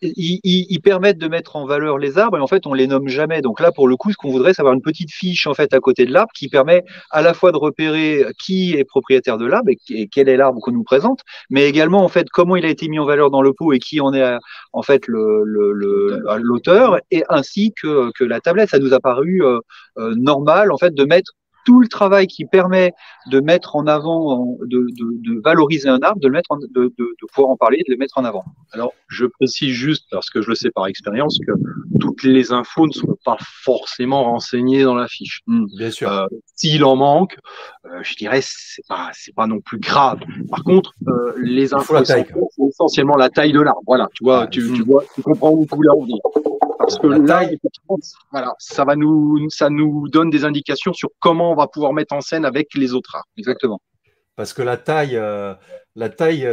ils permettent de mettre en valeur les arbres et en fait on les nomme jamais. Donc là, pour le coup, ce qu'on voudrait, c'est avoir une petite fiche en fait à côté de l'arbre qui permet à la fois de repérer qui est propriétaire de l'arbre et quel est l'arbre qu'on nous présente, mais également en fait comment il a été mis en valeur dans le pot et qui en est en fait l'auteur, et ainsi que la tablette. Ça nous a paru normal en fait de mettre tout le travail qui permet de mettre en avant, de valoriser un arbre, de pouvoir en parler, de le mettre en avant. Alors, je précise juste, parce que je le sais par expérience, que toutes les infos ne sont pas forcément renseignées dans la fiche. Bien sûr. S'il en manque, je dirais c'est pas non plus grave. Par contre, les infos c'est essentiellement la taille de l'arbre. Voilà, tu vois, tu comprends où là on vient. Parce que là, voilà, ça nous donne des indications sur comment on va pouvoir mettre en scène avec les autres arbres. Exactement. Parce que la taille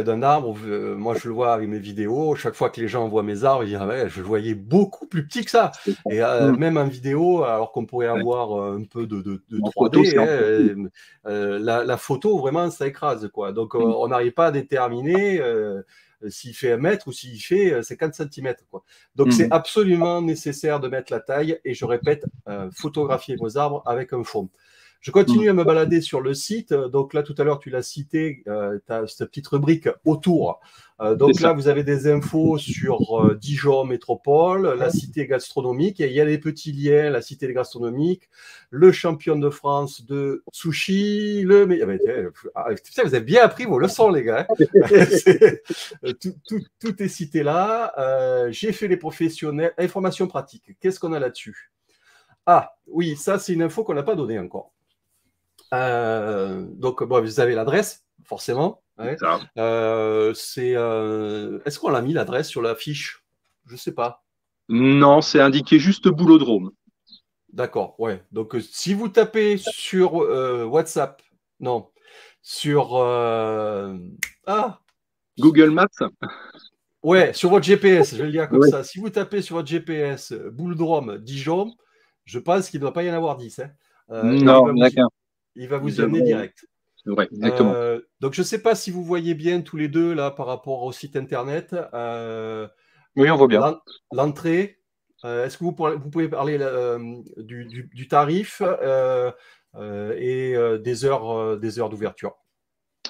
d'un arbre, moi je le vois avec mes vidéos, chaque fois que les gens voient mes arbres, ils disent ouais, je le voyais beaucoup plus petit que ça. Et même en vidéo, alors qu'on pourrait avoir un peu de 3D, la photo, vraiment, ça écrase, quoi. Donc on n'arrive pas à déterminer s'il fait 1 mètre ou s'il fait 50 cm. Quoi. Donc c'est absolument nécessaire de mettre la taille et je répète, photographier vos arbres avec un fond. Je continue à me balader sur le site. Donc là, tout à l'heure, tu l'as cité, tu as cette petite rubrique autour. Donc là, vous avez des infos sur Dijon Métropole, la cité gastronomique. Et il y a des petits liens, la cité gastronomique, le champion de France de sushi, putain, vous avez bien appris vos leçons, les gars. Tout est cité là. J'ai fait les professionnels. Information pratique. Qu'est-ce qu'on a là-dessus? Ah, oui, ça, c'est une info qu'on n'a pas donnée encore. Donc, bon, vous avez l'adresse, forcément. Ouais. Est-ce qu'on l'a mis l'adresse sur la fiche? Je ne sais pas. Non, c'est indiqué juste Boulodrome. D'accord, ouais. Donc, si vous tapez sur WhatsApp, non, sur Google Maps. Ouais, sur votre GPS, je vais le dire comme ça. Si vous tapez sur votre GPS Boulodrome Dijon, je pense qu'il ne doit pas y en avoir 10. Hein. Non, d'accord. Il va vous y amener direct. Ouais, exactement. Donc, je ne sais pas si vous voyez bien tous les deux là par rapport au site internet. Oui, on voit bien. L'entrée, est-ce que vous pouvez parler du tarif et des heures d'ouverture?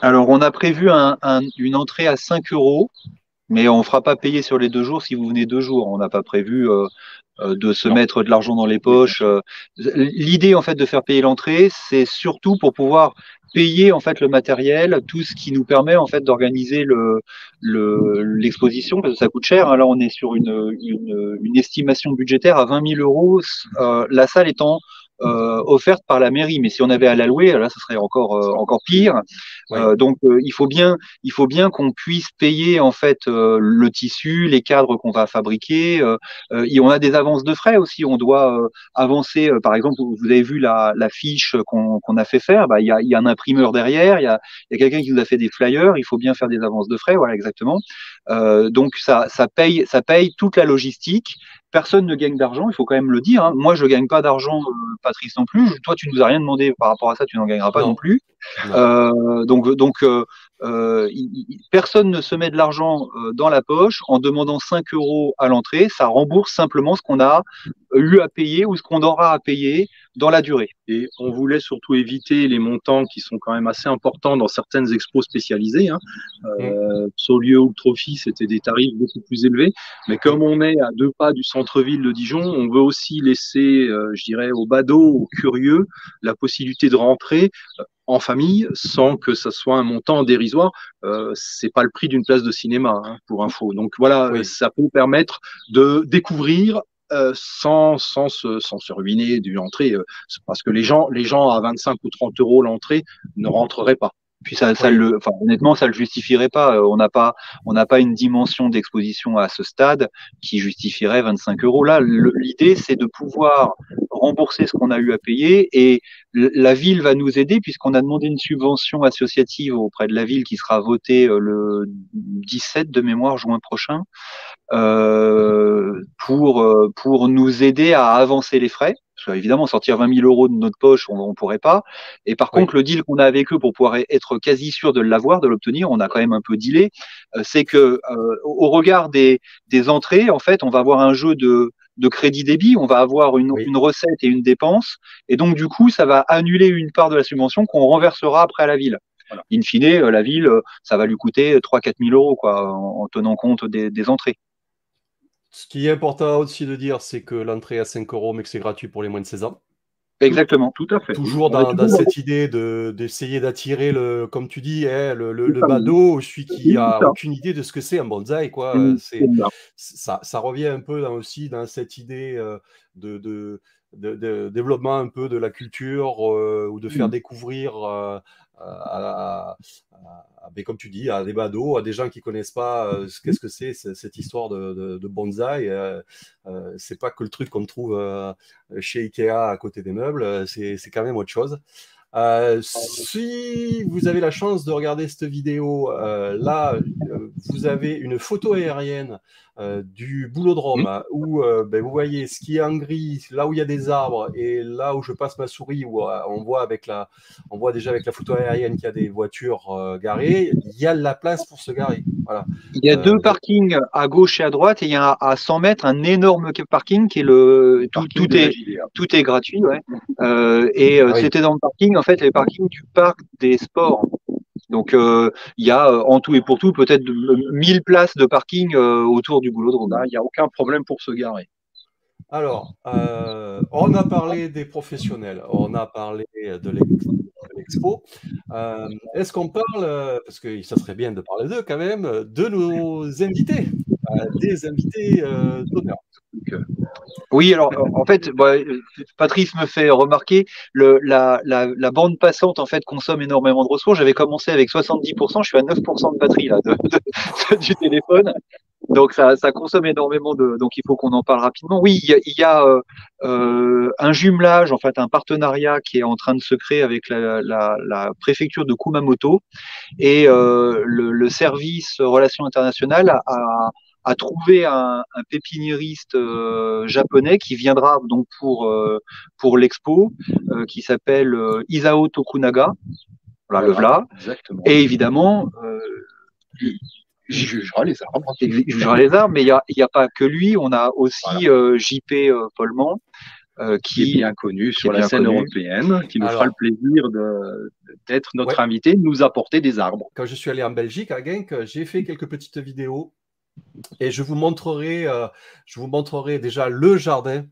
Alors, on a prévu une entrée à 5 euros, mais on ne fera pas payer sur les 2 jours si vous venez 2 jours. On n'a pas prévu de se mettre de l'argent dans les poches. L'idée, en fait, de faire payer l'entrée, c'est surtout pour pouvoir payer, en fait, le matériel, tout ce qui nous permet, en fait, d'organiser l'exposition, parce que ça coûte cher. Là, on est sur une estimation budgétaire à 20 000 euros, la salle étant offerte par la mairie. Mais si on avait à la louer, là, ce serait encore pire. Oui. Donc, il faut bien qu'on puisse payer, en fait, le tissu, les cadres qu'on va fabriquer. Et on a des avances de frais aussi. On doit avancer. Par exemple, vous avez vu la fiche qu'on a fait faire. Bah, il y a un imprimeur derrière. Il y a quelqu'un qui nous a fait des flyers. Il faut bien faire des avances de frais. Voilà, exactement. Donc, ça paye toute la logistique. Personne ne gagne d'argent, il faut quand même le dire. Moi, je gagne pas d'argent, Patrice non plus. Toi, tu nous as rien demandé par rapport à ça, tu n'en gagneras pas non plus. Personne ne se met de l'argent dans la poche en demandant 5 euros à l'entrée. Ça rembourse simplement ce qu'on a eu à payer ou ce qu'on aura à payer dans la durée. Et on voulait surtout éviter les montants qui sont quand même assez importants dans certaines expos spécialisées. Saulieu ou Trophy, c'était des tarifs beaucoup plus élevés. Mais comme on est à 2 pas du centre-ville de Dijon, on veut aussi laisser, je dirais, aux badauds, aux curieux, la possibilité de rentrer en famille sans que ça soit un montant dérisoire. C'est pas le prix d'une place de cinéma, pour info. Donc voilà, oui. Ça peut permettre de découvrir sans se ruiner d'une entrée, parce que les gens à 25 ou 30 euros l'entrée ne rentreraient pas. Puis honnêtement, ça le justifierait pas. On n'a pas une dimension d'exposition à ce stade qui justifierait 25 euros. Là, l'idée, c'est de pouvoir rembourser ce qu'on a eu à payer, et la ville va nous aider puisqu'on a demandé une subvention associative auprès de la ville qui sera votée le 17 de mémoire, juin prochain, pour nous aider à avancer les frais. Parce qu'évidemment, sortir 20 000 euros de notre poche, on ne pourrait pas. Et par contre, le deal qu'on a avec eux pour pouvoir être quasi sûr de l'avoir, de l'obtenir, on a quand même un peu dealé, c'est que au regard des entrées, en fait, on va avoir un jeu de crédit débit, on va avoir une recette et une dépense, et donc du coup, ça va annuler une part de la subvention qu'on renversera après à la ville. Voilà. In fine, la ville, ça va lui coûter 3 000 à 4 000 euros, quoi, en tenant compte des entrées. Ce qui est important aussi de dire, c'est que l'entrée est à 5 euros, mais que c'est gratuit pour les moins de 16 ans. Exactement. Tout à fait. Toujours dans cette idée d'essayer d'attirer, comme tu dis, le badaud, celui qui a aucune idée de ce que c'est un bonsaï, quoi. Ça revient un peu aussi dans cette idée de développement un peu de la culture, ou de faire découvrir comme tu dis, à des badauds, à des gens qui ne connaissent pas qu'est-ce que c'est cette histoire de bonsaï. C'est pas que le truc qu'on trouve chez Ikea à côté des meubles, c'est quand même autre chose. Si vous avez la chance de regarder cette vidéo, là, vous avez une photo aérienne du boulodrome où vous voyez ce qui est en gris, là où il y a des arbres, et là où je passe ma souris, où on voit déjà avec la photo aérienne qu'il y a des voitures garées, il y a la place pour se garer. Voilà. Il y a 2 parkings à gauche et à droite, et il y a à 100 mètres un énorme parking qui est tout est gratuit, ouais. C'était dans le parking, en fait, les parkings du parc des sports. Donc, il y a en tout et pour tout peut-être 1000 places de parking autour du boulodrome. Il n'y a aucun problème pour se garer. Alors, on a parlé des professionnels, on a parlé de l'expo. Est-ce qu'on parle, parce que ça serait bien de parler d'eux quand même, de nos invités, des invités d'honneur? Oui, alors en fait, Patrice me fait remarquer la bande passante en fait consomme énormément de ressources. J'avais commencé avec 70%, je suis à 9% de batterie là du téléphone. Donc ça consomme énormément donc il faut qu'on en parle rapidement. Oui, il y a un jumelage, en fait un partenariat qui est en train de se créer avec la préfecture de Kumamoto, et le service relations internationales a trouvé un pépiniériste japonais qui viendra donc pour l'expo, qui s'appelle Isao Tokunaga. Voilà, le voilà. Exactement. Et évidemment, il jugera les arbres. Il jugera les arbres, mais il y a pas que lui. On a aussi JP Polman, qui est bien connu sur la scène européenne, qui nous fera le plaisir d'être notre invité, de nous apporter des arbres. Quand je suis allé en Belgique, à Genk, j'ai fait quelques petites vidéos et je vous montrerai déjà le jardin.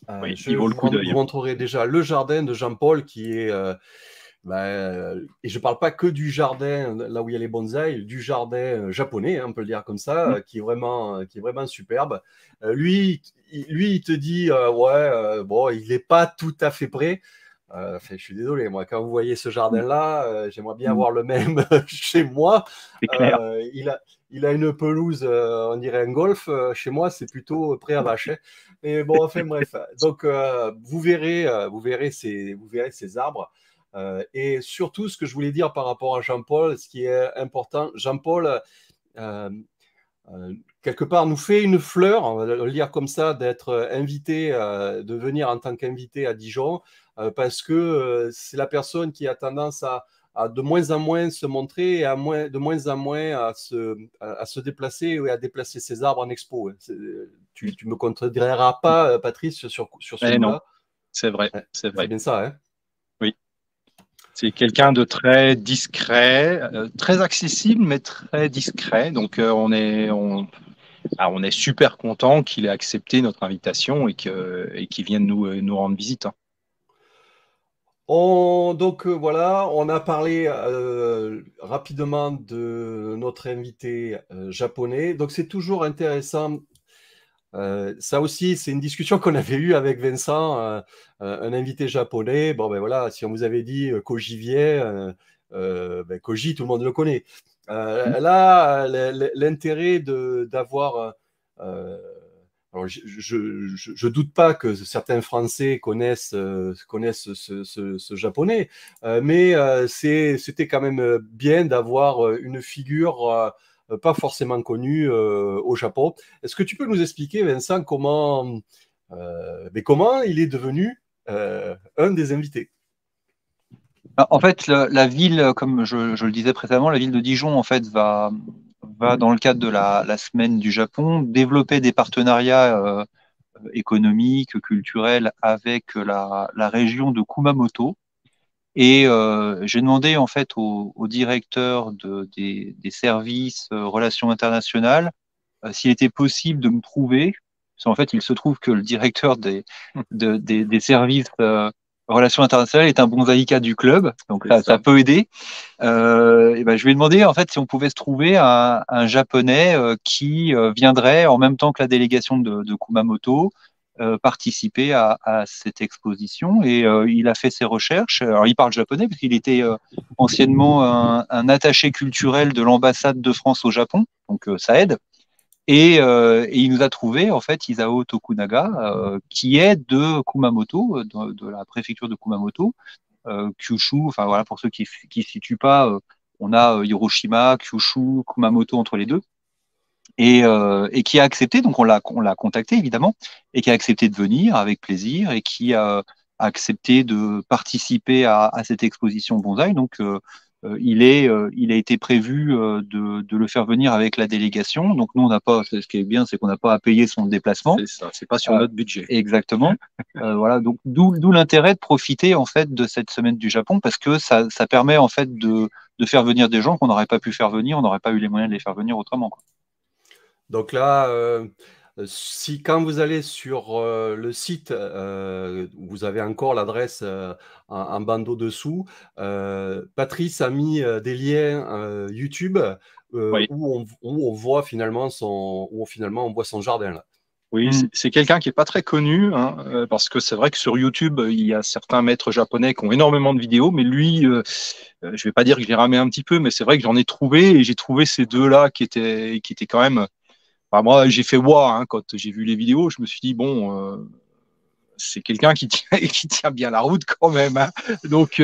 Il vaut le coup d'œil. Je vous montrerai déjà le jardin de Jean-Paul qui est... et je ne parle pas que du jardin, là où il y a les bonsaïs, du jardin japonais, hein, on peut le dire comme ça, qui est vraiment superbe. Lui, il te dit, bon, il n'est pas tout à fait prêt. Je suis désolé, moi, quand vous voyez ce jardin-là, j'aimerais bien avoir le même chez moi. C'est clair. Il a une pelouse, on dirait un golf. Chez moi, c'est plutôt prêt à vache. Mais bon, enfin bref. Donc, vous verrez ces arbres. Et surtout, ce que je voulais dire par rapport à Jean-Paul, ce qui est important, Jean-Paul, quelque part, nous fait une fleur, on va le dire comme ça, d'être invité, de venir en tant qu'invité à Dijon, parce que c'est la personne qui a tendance à de moins en moins se montrer et de moins en moins à se déplacer et à déplacer ses arbres en expo. Tu ne me contrediras pas, Patrice, sur ce point-là. Non, c'est vrai. C'est bien ça, hein? Oui. C'est quelqu'un de très discret, très accessible, mais très discret. Donc, on est super content qu'il ait accepté notre invitation et qu'il vienne nous rendre visite. Donc voilà, on a parlé rapidement de notre invité japonais. Donc c'est toujours intéressant. Ça aussi, c'est une discussion qu'on avait eue avec Vincent, un invité japonais. Bon, ben voilà, si on vous avait dit Koji vient, Koji, tout le monde le connaît. Là, l'intérêt d'avoir... alors, je doute pas que certains Français connaissent ce japonais, mais c'était quand même bien d'avoir une figure pas forcément connue au Japon. Est-ce que tu peux nous expliquer, Vincent, comment il est devenu un des invités? En fait, la ville, comme je le disais précédemment, la ville de Dijon, en fait, va dans le cadre de la semaine du Japon, développer des partenariats économiques, culturels avec la région de Kumamoto. Et j'ai demandé en fait au directeur des services relations internationales s'il était possible de me trouver, parce qu'en fait, il se trouve que le directeur des services relations internationales est un bonsaïka du club, donc ça peut aider. Et ben, je lui ai demandé en fait si on pouvait se trouver un japonais qui viendrait en même temps que la délégation de Kumamoto participer à cette exposition, et il a fait ses recherches. Alors il parle japonais parce qu'il était anciennement un attaché culturel de l'ambassade de France au Japon, donc ça aide. Et il nous a trouvé en fait Isao Tokunaga, qui est de Kumamoto, de la préfecture de Kumamoto, Kyushu. Enfin voilà, pour ceux qui ne situent pas, on a Hiroshima, Kyushu, Kumamoto entre les deux. Et qui a accepté, donc on l'a contacté évidemment, et qui a accepté de venir avec plaisir, et qui a accepté de participer à cette exposition bonsaï. Donc il a été prévu de le faire venir avec la délégation. Donc nous, on n'a pas, ce qui est bien, c'est qu'on n'a pas à payer son déplacement. C'est ça, c'est pas sur notre budget. Exactement. Voilà, donc d'où l'intérêt de profiter en fait de cette semaine du Japon, parce que ça permet en fait de faire venir des gens qu'on n'aurait pas pu faire venir, on n'aurait pas eu les moyens de les faire venir autrement, quoi. Donc là, quand vous allez sur le site, vous avez encore l'adresse en bandeau dessous. Patrice a mis des liens YouTube où on voit finalement on voit son jardin là. Oui, c'est quelqu'un qui n'est pas très connu, hein, parce que c'est vrai que sur YouTube, il y a certains maîtres japonais qui ont énormément de vidéos, mais lui, je ne vais pas dire que je l'ai ramé un petit peu, mais c'est vrai que j'en ai trouvé, et j'ai trouvé ces deux-là qui étaient quand même... Enfin, moi, j'ai fait wow, hein, quand j'ai vu les vidéos, je me suis dit, bon, c'est quelqu'un qui tient bien la route quand même, hein. Donc,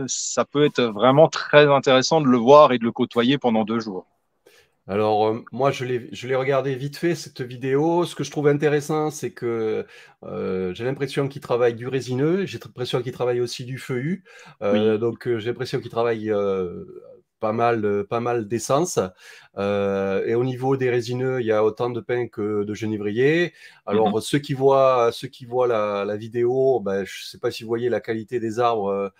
ça peut être vraiment très intéressant de le voir et de le côtoyer pendant 2 jours. Alors, moi, je l'ai regardé vite fait, cette vidéo. Ce que je trouve intéressant, c'est que j'ai l'impression qu'il travaille du résineux, j'ai l'impression qu'il travaille aussi du feuillu. Donc, j'ai l'impression qu'il travaille pas mal d'essence. Et au niveau des résineux, il y a autant de pins que de genévrier. Alors, ceux qui voient la vidéo, ben, je ne sais pas si vous voyez la qualité des arbres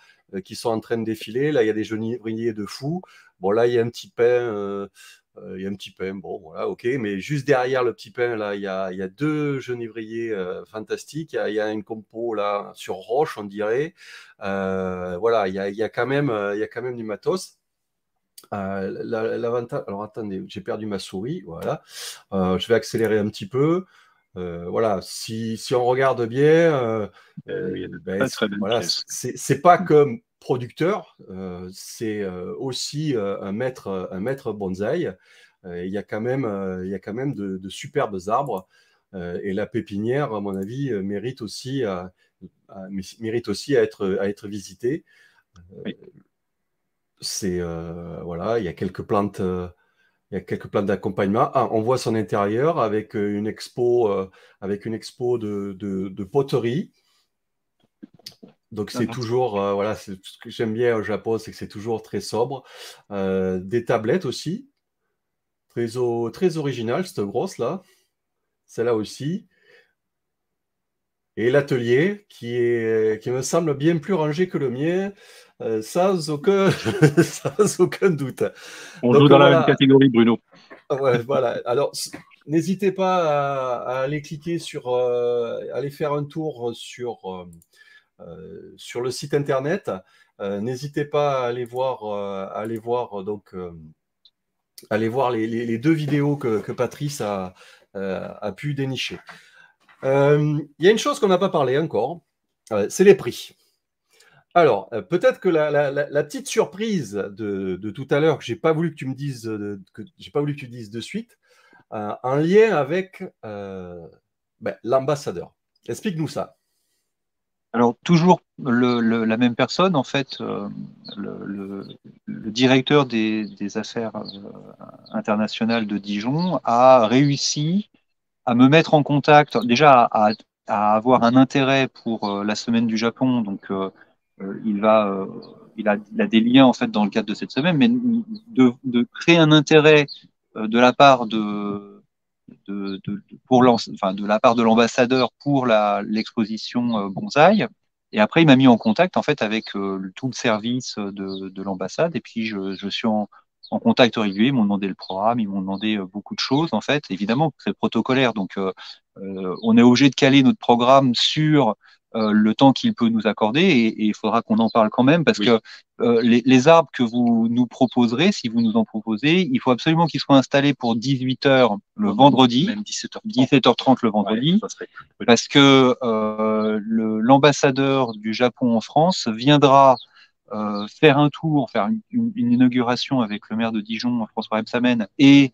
qui sont en train de défiler. Là, il y a des genévriers de fou. Bon, là, il y a un petit pin. Il y a un petit pin, bon, voilà, ok. Mais juste derrière le petit pin, là, il y a deux genévriers fantastiques. Il y a une compo, là, sur roche, on dirait. Voilà, il y a quand même du matos. L'avantage... Alors, attendez, j'ai perdu ma souris, voilà. Je vais accélérer un petit peu. Voilà, si on regarde bien, Il y a de ben, très belles voilà, pièces. c'est pas comme producteur, c'est aussi un maître bonsaï. Il y a quand même de superbes arbres. Et la pépinière, à mon avis, mérite aussi à être visitée. Oui. Voilà, il y a quelques plantes. Il y a quelques plantes d'accompagnement. Ah, on voit son intérieur avec une expo, de poterie. Donc c'est toujours, voilà, ce que j'aime bien au Japon, c'est que c'est toujours très sobre. Des tablettes aussi, très originales, cette grosse là, celle-là aussi. Et l'atelier qui me semble bien plus rangé que le mien, sans aucun, sans aucun doute. On joue Donc dans la même voilà. catégorie, Bruno. Ouais, voilà. Alors, n'hésitez pas à aller cliquer aller faire un tour sur le site internet. N'hésitez pas à aller voir les deux vidéos que Patrice a pu dénicher. Il y a une chose qu'on n'a pas parlé encore, c'est les prix. Alors, peut-être que la petite surprise de tout à l'heure que j'ai pas voulu que tu me dises, j'ai pas voulu que tu dises de suite, en lien avec l'ambassadeur. Explique-nous ça. Alors, toujours la même personne, en fait, le directeur des affaires internationales de Dijon a réussi à me mettre en contact, déjà à avoir un intérêt pour la semaine du Japon. Donc, il va, il a des liens en fait dans le cadre de cette semaine, mais de créer un intérêt de la part de la part de l'ambassadeur pour l'exposition Bonsaï. Et après, il m'a mis en contact en fait avec tout le service de l'ambassade. Et puis, je suis en contact régulier. Ils m'ont demandé le programme, ils m'ont demandé beaucoup de choses en fait. Évidemment, c'est protocolaire, donc on est obligé de caler notre programme sur le temps qu'il peut nous accorder et il faudra qu'on en parle quand même parce que les arbres que vous nous proposerez, si vous nous en proposez, il faut absolument qu'ils soient installés pour 18 heures le vendredi, même 17h30 le vendredi, parce que l'ambassadeur du Japon en France viendra faire un tour, faire une inauguration avec le maire de Dijon, François Rebsamen, et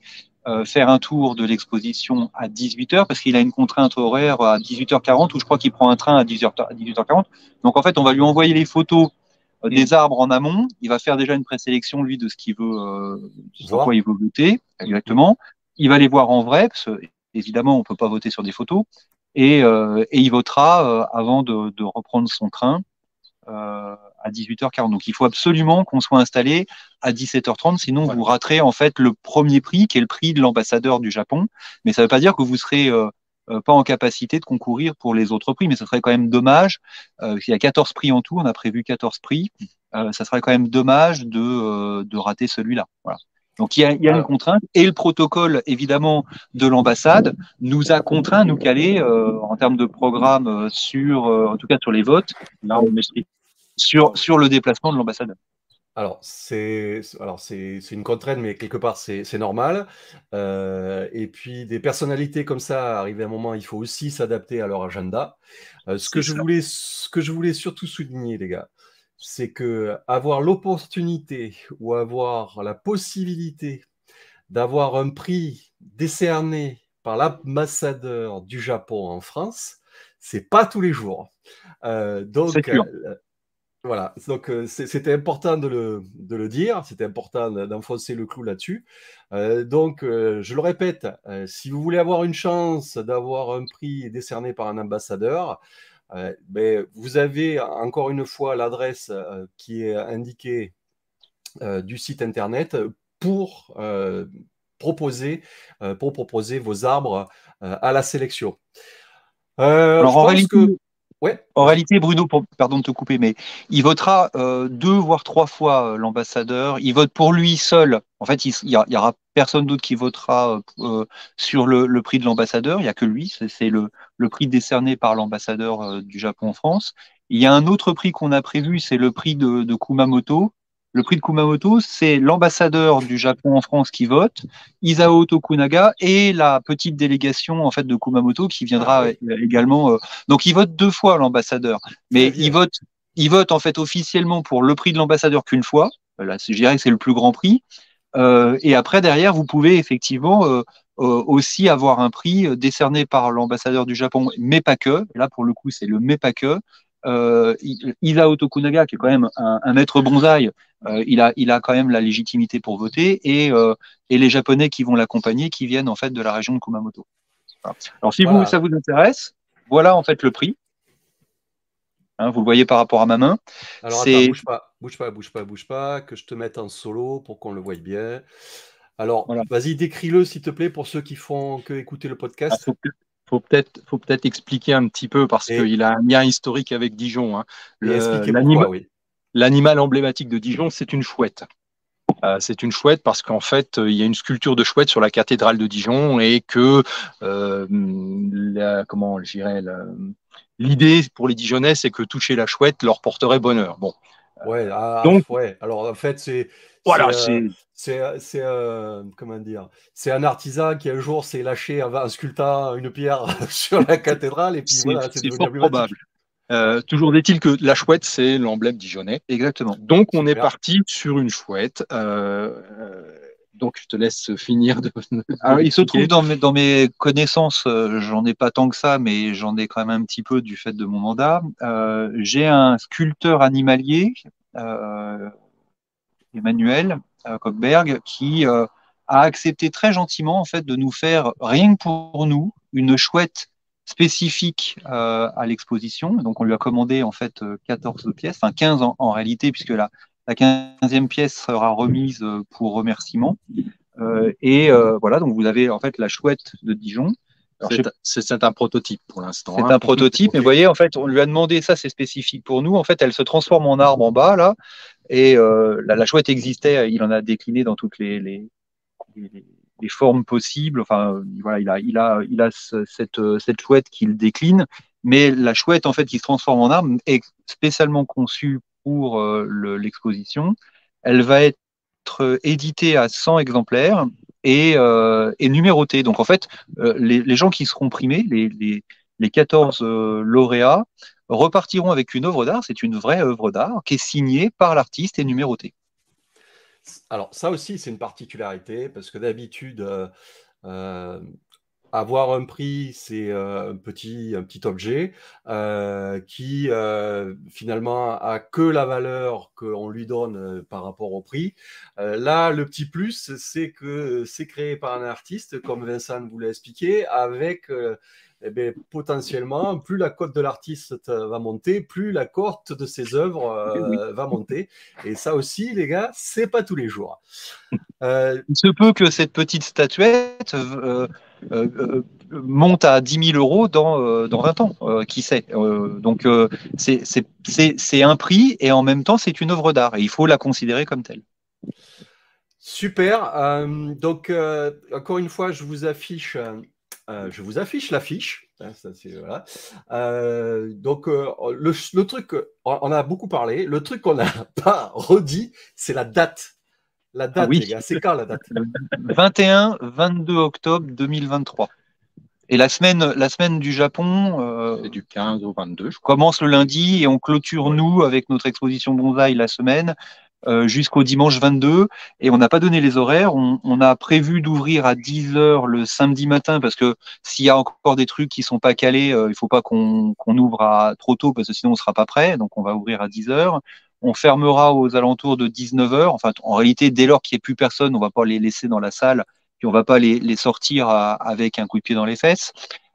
faire un tour de l'exposition à 18h, parce qu'il a une contrainte horaire à 18h40, où je crois qu'il prend un train à 18h40. Donc en fait, on va lui envoyer les photos des arbres en amont. Il va faire déjà une présélection, lui, de ce qu'il veut, sur quoi il veut voter, exactement. Il va les voir en vrai, parce que évidemment, on ne peut pas voter sur des photos. Et il votera avant de reprendre son train à 18h40. Donc il faut absolument qu'on soit installé à 17h30, sinon vous raterez en fait le premier prix, qui est le prix de l'ambassadeur du Japon. Mais ça ne veut pas dire que vous serez pas en capacité de concourir pour les autres prix, mais ce serait quand même dommage. Il y a 14 prix en tout, on a prévu 14 prix. Ça serait quand même dommage de rater celui-là. Voilà. Donc il y a une contrainte et le protocole évidemment de l'ambassade nous a contraint à nous caler en termes de programme en tout cas sur les votes. Là on explique sur le déplacement de l'ambassadeur. Alors, c'est une contrainte, mais quelque part, c'est normal. Et puis, des personnalités comme ça, arrivé à un moment, il faut aussi s'adapter à leur agenda. Ce que je voulais surtout souligner, les gars, c'est que avoir l'opportunité ou avoir la possibilité d'avoir un prix décerné par l'ambassadeur du Japon en France, c'est pas tous les jours. Donc, voilà, donc c'était important de le dire, c'était important d'enfoncer le clou là-dessus. Donc, je le répète, si vous voulez avoir une chance d'avoir un prix décerné par un ambassadeur, vous avez encore une fois l'adresse qui est indiquée du site internet pour proposer vos arbres à la sélection. Alors, je pense que... Ouais, en réalité, Bruno, pardon de te couper, mais il votera 2 voire 3 fois l'ambassadeur. Il vote pour lui seul. En fait, il y aura personne d'autre qui votera sur le prix de l'ambassadeur. Il n'y a que lui. C'est le prix décerné par l'ambassadeur du Japon en France. Il y a un autre prix qu'on a prévu, c'est le prix de Kumamoto. Le prix de Kumamoto, c'est l'ambassadeur du Japon en France qui vote, Isao Tokunaga et la petite délégation en fait de Kumamoto qui viendra également. Donc il vote 2 fois l'ambassadeur, mais il vote en fait officiellement pour le prix de l'ambassadeur qu'une fois. Là, je dirais que c'est le plus grand prix. Et après derrière, vous pouvez effectivement aussi avoir un prix décerné par l'ambassadeur du Japon, mais pas que. Là pour le coup, c'est le mais pas que. Isao Tokunaga, qui est quand même un maître bonsaï, il a quand même la légitimité pour voter, et les Japonais qui vont l'accompagner, qui viennent en fait de la région de Kumamoto. Voilà. Alors si voilà. ça vous intéresse, voilà en fait le prix. Hein, vous le voyez par rapport à ma main. Alors attends, bouge pas, que je te mette en solo pour qu'on le voie bien. Alors, voilà. Vas-y, décris-le s'il te plaît pour ceux qui font que écouter le podcast. Faut peut-être expliquer un petit peu parce qu'il a un lien historique avec Dijon. Hein. L'animal emblématique de Dijon, c'est une chouette. C'est une chouette parce qu'en fait, il y a une sculpture de chouette sur la cathédrale de Dijon et que l'idée pour les Dijonnais, c'est que toucher la chouette leur porterait bonheur. Bon. Donc, alors en fait, voilà, comment dire, c'est un artisan qui un jour s'est lâché en sculptant une pierre sur la cathédrale et puis voilà, c'est devenu fort probable. Toujours est-il que la chouette, c'est l'emblème dijonnais. Exactement. Donc, on est parti sur une chouette. Donc, je te laisse finir. Alors, il se trouve dans mes connaissances, j'en ai pas tant que ça, mais j'en ai quand même un petit peu du fait de mon mandat. J'ai un sculpteur animalier, Emmanuel Kochberg, qui a accepté très gentiment en fait de nous faire rien que pour nous une chouette spécifique à l'exposition. Donc on lui a commandé en fait 14 pièces, enfin 15 en réalité, puisque la 15e pièce sera remise pour remerciement. Voilà, donc vous avez en fait la chouette de Dijon. C'est un prototype pour l'instant. C'est un prototype, mais vous voyez, en fait, on lui a demandé, ça c'est spécifique pour nous, en fait, elle se transforme en arbre en bas, là, et la chouette existait, il en a décliné dans toutes les formes possibles. Enfin, voilà, il a cette chouette qu'il décline, mais la chouette, en fait, qui se transforme en arbre, est spécialement conçue pour l'exposition. Elle va être éditée à 100 exemplaires et numérotée. Donc, en fait, les gens qui seront primés, les 14 lauréats, repartiront avec une œuvre d'art. C'est une vraie œuvre d'art qui est signée par l'artiste et numérotée. Alors, ça aussi, c'est une particularité, parce que d'habitude, avoir un prix, c'est un petit objet qui, finalement, a que la valeur qu'on lui donne par rapport au prix. Là, le petit plus, c'est que c'est créé par un artiste, comme Vincent vous l'a expliqué, avec... potentiellement, plus la cote de l'artiste va monter, plus la cote de ses œuvres va monter. Et ça aussi, les gars, c'est pas tous les jours. Il se peut que cette petite statuette monte à 10 000 euros dans 20 ans, qui sait. Donc, c'est un prix et en même temps, c'est une œuvre d'art et il faut la considérer comme telle. Super. Donc, encore une fois, je vous affiche l'affiche. Voilà. Donc, le truc, on a beaucoup parlé. Le truc qu'on n'a pas redit, c'est la date. La date, oui. Les gars, c'est quand la date? 21-22 octobre 2023. Et la semaine du Japon, c'est du 15 au 22. Je commence le lundi et on clôture, nous, avec notre exposition bonsaï la semaine, jusqu'au dimanche 22, et on n'a pas donné les horaires. On a prévu d'ouvrir à 10h le samedi matin, parce que s'il y a encore des trucs qui sont pas calés, il faut pas qu'on ouvre trop tôt, parce que sinon on sera pas prêt. Donc on va ouvrir à 10h. On fermera aux alentours de 19h. Enfin, en réalité, dès lors qu'il n'y a plus personne, on va pas les laisser dans la salle, puis on va pas les sortir avec un coup de pied dans les fesses.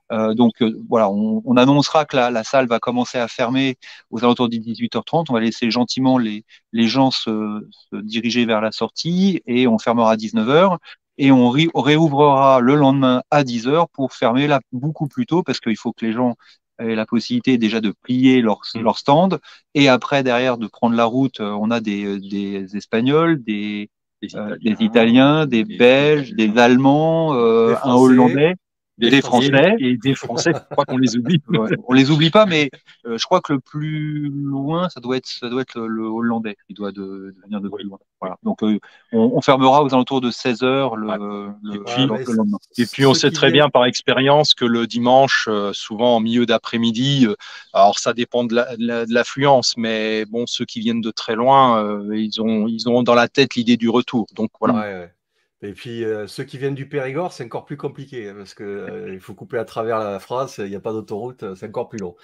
Voilà, on annoncera que la salle va commencer à fermer aux alentours de 18h30. On va laisser gentiment les gens se diriger vers la sortie et on fermera à 19h. Et on réouvrira le lendemain à 10h pour fermer là beaucoup plus tôt parce qu'il faut que les gens aient la possibilité déjà de plier leur stand et après derrière de prendre la route. On a des Espagnols, des Italiens, des Belges, des Allemands, Des un Français. Hollandais. Des Français. Et des Français, faut pas qu'on les oublie. Ouais, on les oublie pas, mais je crois que le plus loin, ça doit être le Hollandais. Il doit venir de plus loin. Voilà. Donc, on fermera aux alentours de 16h le lendemain. Et puis, on sait très bien par expérience que le dimanche, souvent en milieu d'après-midi, alors ça dépend de l'affluence, mais bon, ceux qui viennent de très loin, ils ont dans la tête l'idée du retour. Donc voilà. Ouais. Et puis, ceux qui viennent du Périgord, c'est encore plus compliqué, parce que il faut couper à travers la France, il n'y a pas d'autoroute, c'est encore plus long.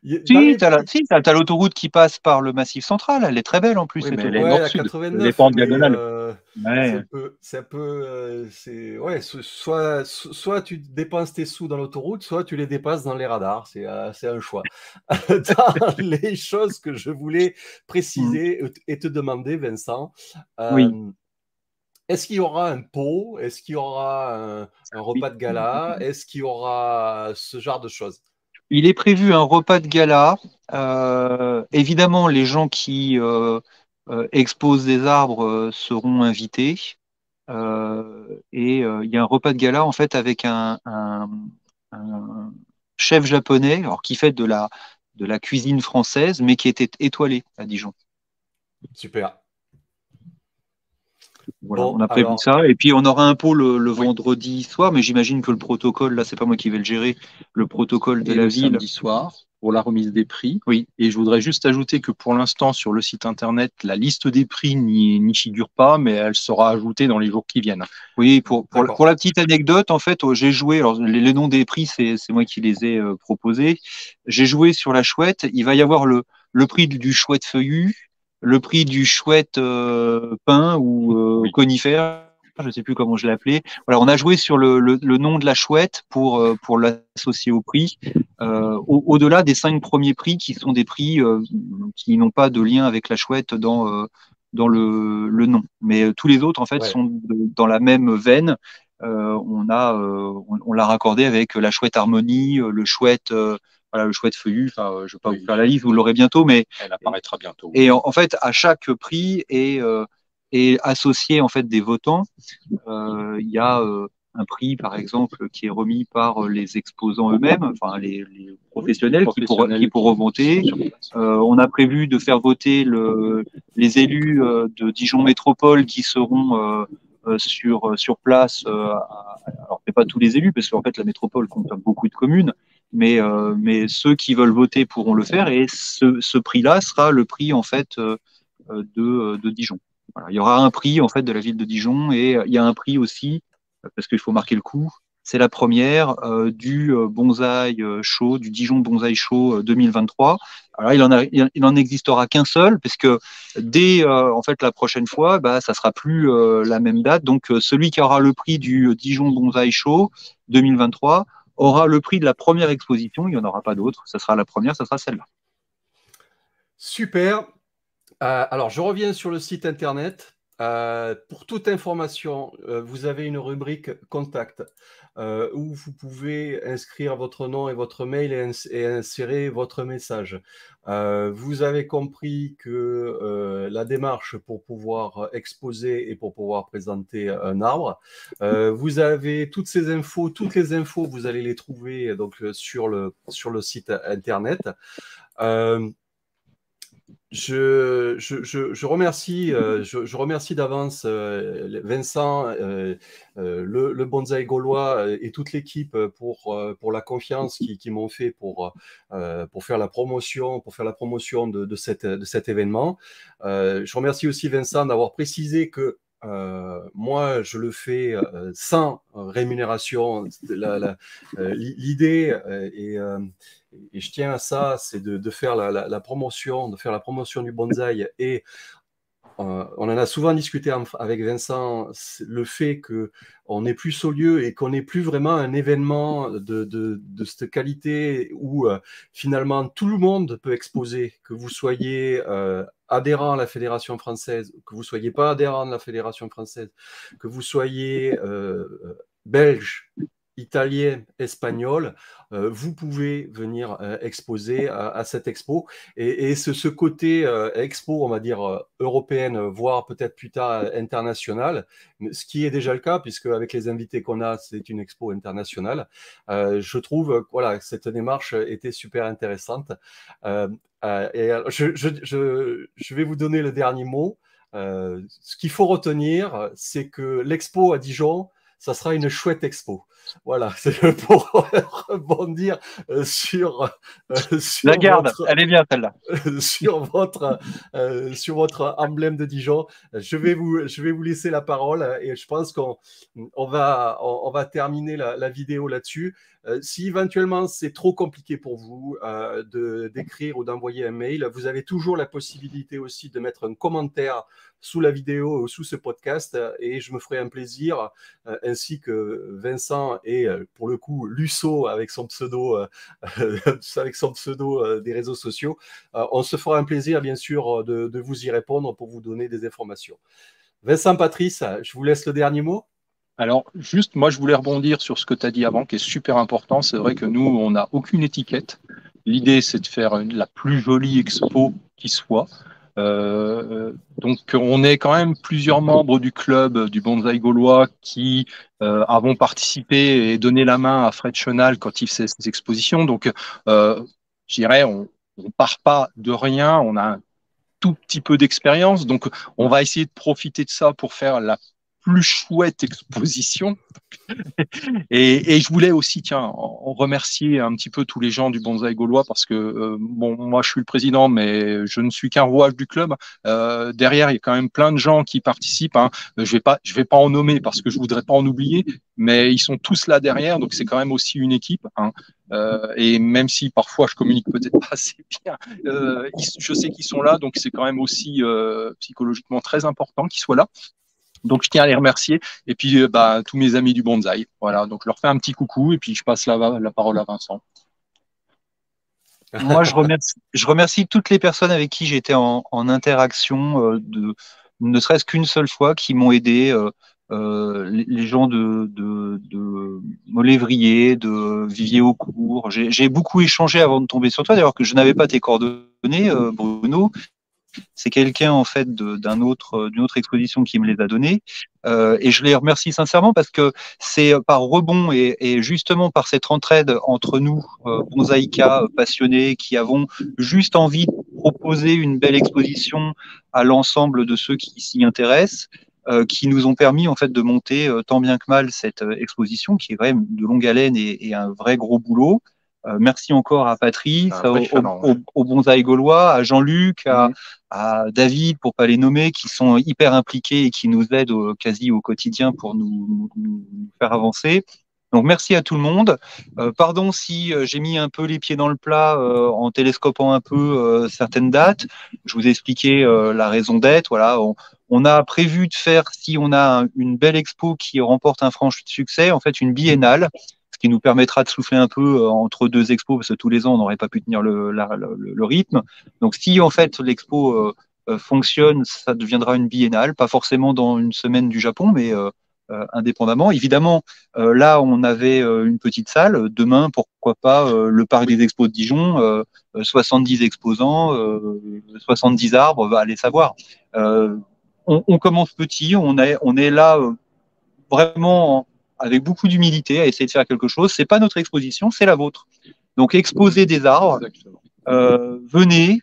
Si, t'as l'autoroute qui passe par le Massif central, elle est très belle en plus. Oui, mais elle elle est la nord-sud, 89, elle est pas en mais diagonale. c'est un peu, ouais, soit tu dépenses tes sous dans l'autoroute, soit tu les dépenses dans les radars. C'est un choix. Dans les choses que je voulais préciser et te demander, Vincent, Oui. est-ce qu'il y aura un pot? Est-ce qu'il y aura un repas de gala? Est-ce qu'il y aura ce genre de choses? Il est prévu un repas de gala. Évidemment, les gens qui exposent des arbres seront invités. Il y a un repas de gala en fait avec un chef japonais, alors qui fait de la cuisine française, mais qui était étoilé à Dijon. Super. Voilà, Bon, on a prévu alors, ça. Et puis on aura un pot le vendredi soir, mais j'imagine que le protocole, là, c'est pas moi qui vais le gérer, le protocole de Et la le ville. samedi soir pour la remise des prix. Oui. Et je voudrais juste ajouter que pour l'instant, sur le site internet, la liste des prix n'y figure pas, mais elle sera ajoutée dans les jours qui viennent. Oui, pour la petite anecdote, en fait, j'ai joué, alors les noms des prix, c'est moi qui les ai proposés. J'ai joué sur la chouette. Il va y avoir le prix du chouette feuillu, le prix du chouette pin ou conifère, je ne sais plus comment je l'ai appelé. Voilà, on a joué sur le nom de la chouette pour l'associer au prix. Au-delà des 5 premiers prix qui sont des prix qui n'ont pas de lien avec la chouette dans le nom. Mais tous les autres, en fait, sont dans la même veine. On l'a raccordé avec la chouette harmonie, le chouette feuillu. Enfin, je ne vais pas vous faire la liste, vous l'aurez bientôt, mais elle apparaîtra bientôt. Et en fait, à chaque prix est associé en fait des votants. Il y a un prix, par exemple, qui est remis par les exposants eux-mêmes, enfin les professionnels qui pourront voter. On a prévu de faire voter les élus de Dijon Métropole qui seront sur place. Alors, c'est pas tous les élus, parce qu'en fait, la métropole compte beaucoup de communes, mais ceux qui veulent voter pourront le faire, et ce prix-là sera le prix en fait de Dijon. Voilà. Il y aura un prix en fait de la ville de Dijon, et il y a un prix aussi, parce qu'il faut marquer le coup, c'est la première du Bonsaï Show, du Dijon Bonsaï Show 2023. Alors il en existera qu'un seul, parce que dès en fait la prochaine fois, ça sera plus la même date. Donc celui qui aura le prix du Dijon Bonsaï Show 2023 aura le prix de la première exposition. Il n'y en aura pas d'autre. Ça sera la première, ça sera celle-là. Super. Alors, je reviens sur le site internet. Pour toute information, vous avez une rubrique Contact où vous pouvez inscrire votre nom et votre mail et insérer votre message. Vous avez compris que la démarche pour pouvoir exposer et pour pouvoir présenter un arbre, vous avez toutes les infos, vous allez les trouver donc, sur le site internet. Je remercie d'avance Vincent, le bonsaï gaulois et toute l'équipe pour la confiance qu'ils m'ont fait pour faire la promotion, de cet événement. Je remercie aussi Vincent d'avoir précisé que moi, je le fais sans rémunération. L'idée et je tiens à ça, c'est de faire la promotion, du bonsaï et on en a souvent discuté avec Vincent, le fait qu'on n'est plus Saulieu et qu'on n'est plus vraiment un événement de cette qualité où finalement tout le monde peut exposer, que vous soyez adhérent à la Fédération française, que vous ne soyez pas adhérent de la Fédération française, que vous soyez belge, italien, espagnol, vous pouvez venir exposer à cette expo. Et ce côté expo, on va dire, européenne, voire peut-être plus tard internationale, ce qui est déjà le cas, puisque avec les invités qu'on a, c'est une expo internationale. Je trouve voilà, cette démarche était super intéressante. Et alors, je vais vous donner le dernier mot. Ce qu'il faut retenir, c'est que l'expo à Dijon, ça sera une chouette expo. Voilà, c'est pour rebondir sur la garde, votre, elle est bien celle-là. sur votre emblème de Dijon. Je vais vous laisser la parole et je pense qu'on va terminer la vidéo là-dessus. Si éventuellement c'est trop compliqué pour vous d'écrire ou d'envoyer un mail, vous avez toujours la possibilité aussi de mettre un commentaire sous la vidéo ou sous ce podcast et je me ferai un plaisir, ainsi que Vincent et pour le coup Lusso avec son pseudo des réseaux sociaux, on se fera un plaisir bien sûr de vous y répondre pour vous donner des informations. Vincent, Patrice, je vous laisse le dernier mot. Alors, juste, moi, je voulais rebondir sur ce que tu as dit avant, qui est super important. C'est vrai que nous, on n'a aucune étiquette. L'idée, c'est de faire la plus jolie expo qui soit. Donc, on est quand même plusieurs membres du club du bonsaï gaulois qui avons participé et donné la main à Fred Chenal quand il faisait ses expositions. Donc, je dirais, on part pas de rien. On a un tout petit peu d'expérience. Donc, on va essayer de profiter de ça pour faire la plus chouette exposition. Et je voulais aussi, tiens, remercier un petit peu tous les gens du bonsaï gaulois parce que, bon, moi, je suis le président, mais je ne suis qu'un rouage du club. Derrière, il y a quand même plein de gens qui participent. Hein. Je vais pas en nommer parce que je voudrais pas en oublier, mais ils sont tous là derrière, donc c'est quand même aussi une équipe. Hein. Et même si parfois je communique peut-être pas assez bien, je sais qu'ils sont là, donc c'est quand même aussi psychologiquement très important qu'ils soient là. Donc, je tiens à les remercier. Et puis, tous mes amis du bonsaï. Voilà. Donc, je leur fais un petit coucou et puis je passe la parole à Vincent. Moi, je remercie toutes les personnes avec qui j'étais en interaction, ne serait-ce qu'une seule fois, qui m'ont aidé. Les gens de Molévrier, de Vivier-au-Court. J'ai beaucoup échangé avant de tomber sur toi, d'ailleurs, que je n'avais pas tes coordonnées, Bruno. C'est quelqu'un en fait d'une autre exposition qui me les a donnés, et je les remercie sincèrement parce que c'est par rebond et justement par cette entraide entre nous, bonsaïkas passionnés qui avons juste envie de proposer une belle exposition à l'ensemble de ceux qui s'y intéressent, qui nous ont permis en fait de monter tant bien que mal cette exposition qui est quand même de longue haleine et un vrai gros boulot. Merci encore à Patrice, au bonsaï gaulois, à Jean-Luc, à David, pour pas les nommer, qui sont hyper impliqués et qui nous aident quasi au quotidien pour nous faire avancer. Donc merci à tout le monde. Pardon si j'ai mis un peu les pieds dans le plat en télescopant un peu certaines dates. Je vous ai expliqué la raison d'être. Voilà, on a prévu de faire, si on a une belle expo qui remporte un franc succès, en fait une biennale, ce qui nous permettra de souffler un peu entre deux expos, parce que tous les ans, on n'aurait pas pu tenir le rythme. Donc, si en fait l'expo fonctionne, ça deviendra une biennale, pas forcément dans une semaine du Japon, mais indépendamment. Évidemment, là, on avait une petite salle. Demain, pourquoi pas le parc des expos de Dijon, 70 exposants, 70 arbres, va aller savoir. On commence petit, on est là vraiment avec beaucoup d'humilité à essayer de faire quelque chose. C'est pas notre exposition, c'est la vôtre. Donc exposez des arbres, venez,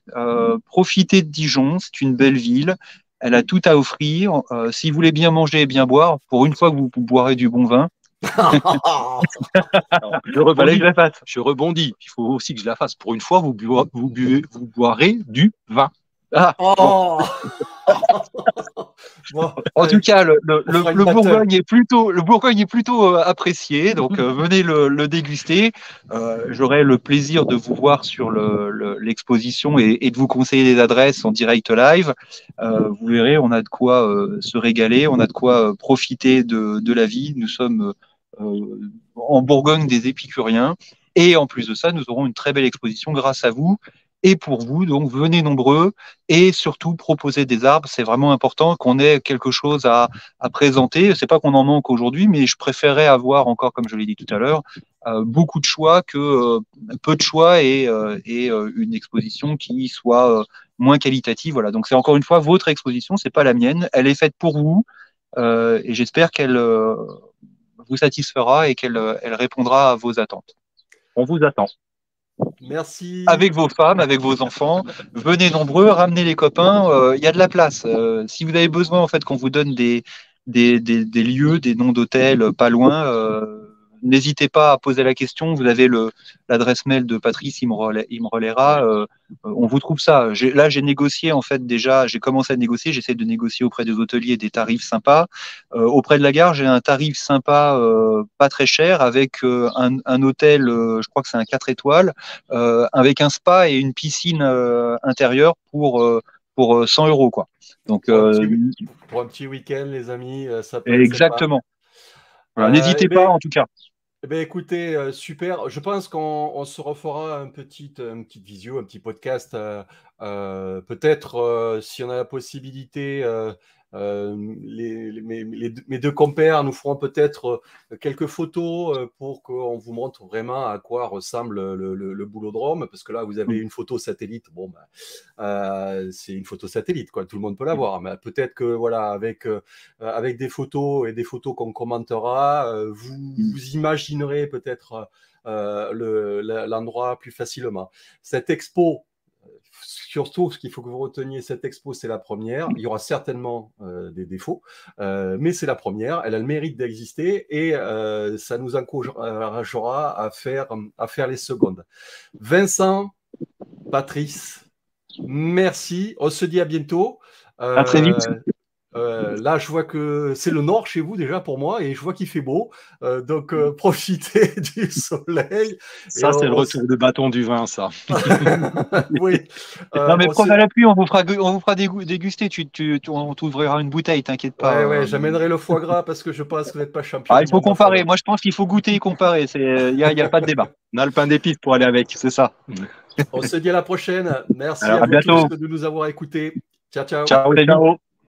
profitez de Dijon, c'est une belle ville, elle a tout à offrir. Si vous voulez bien manger et bien boire, pour une fois que vous boirez du bon vin. Je rebondis. Il faut aussi que je la fasse. Pour une fois, vous boirez du vin. Ah, bon. Oh Bon, En allez, tout cas, on fera une le battle. Bourgogne est plutôt apprécié, donc venez le déguster. J'aurai le plaisir de vous voir sur l'exposition et de vous conseiller des adresses en direct live. Vous verrez, on a de quoi se régaler, on a de quoi profiter de la vie. Nous sommes en Bourgogne des épicuriens. Et en plus de ça, nous aurons une très belle exposition grâce à vous et pour vous. Donc venez nombreux et surtout proposer des arbres. C'est vraiment important qu'on ait quelque chose à présenter. C'est pas qu'on en manque aujourd'hui, mais je préférerais avoir encore, comme je l'ai dit tout à l'heure, beaucoup de choix que peu de choix et une exposition qui soit moins qualitative. Voilà. Donc c'est encore une fois votre exposition, c'est pas la mienne. Elle est faite pour vous et j'espère qu'elle vous satisfera et qu'elle elle répondra à vos attentes. On vous attend. Merci. Avec vos femmes, avec vos enfants, venez nombreux, ramenez les copains, il y a de la place. Si vous avez besoin en fait qu'on vous donne des lieux, des noms d'hôtels pas loin, n'hésitez pas à poser la question. Vous avez l'adresse mail de Patrice, il me relaiera. On vous trouve ça. Là, j'ai négocié en fait déjà, j'ai commencé à négocier, j'essaie de négocier auprès des hôteliers des tarifs sympas. Auprès de la gare, j'ai un tarif sympa, pas très cher, avec un hôtel, je crois que c'est un 4 étoiles, avec un spa et une piscine intérieure pour 100 euros, quoi. Donc, Pour un petit week-end, les amis, ça peut être sympa. exactement. Voilà, n'hésitez pas, en tout cas. Eh ben, écoutez, super. Je pense qu'on se refera une petite visio, un petit podcast. Peut-être, si on a la possibilité, mes deux compères nous feront peut-être quelques photos pour qu'on vous montre vraiment à quoi ressemble le boulodrome. Parce que là, vous avez une photo satellite. Bon, c'est une photo satellite, quoi. Tout le monde peut la voir. Mais peut-être que, voilà, avec des photos et des photos qu'on commentera, vous imaginerez peut-être l'endroit plus facilement. Cette expo, surtout ce qu'il faut que vous reteniez, cette expo, c'est la première. Il y aura certainement des défauts, mais c'est la première. Elle a le mérite d'exister et ça nous encouragera à faire les secondes. Vincent, Patrice, merci. On se dit à bientôt. À très vite. Là, je vois que c'est le nord chez vous déjà pour moi et je vois qu'il fait beau. Donc, profitez du soleil. Ça, c'est le retour de bâton du vin, ça. Oui. Non, mais prends à l'appui, on vous fera déguster. On t'ouvrira une bouteille, t'inquiète pas. Ouais, j'amènerai le foie gras parce que je pense que vous n'êtes pas champion. Il faut comparer. Moi, je pense qu'il faut goûter et comparer. Il y a pas de débat. On a le pain d'épices pour aller avec, c'est ça. On se dit à la prochaine. Merci Alors, à à vous bientôt. tous de nous avoir écoutés. Ciao, ciao. Ciao.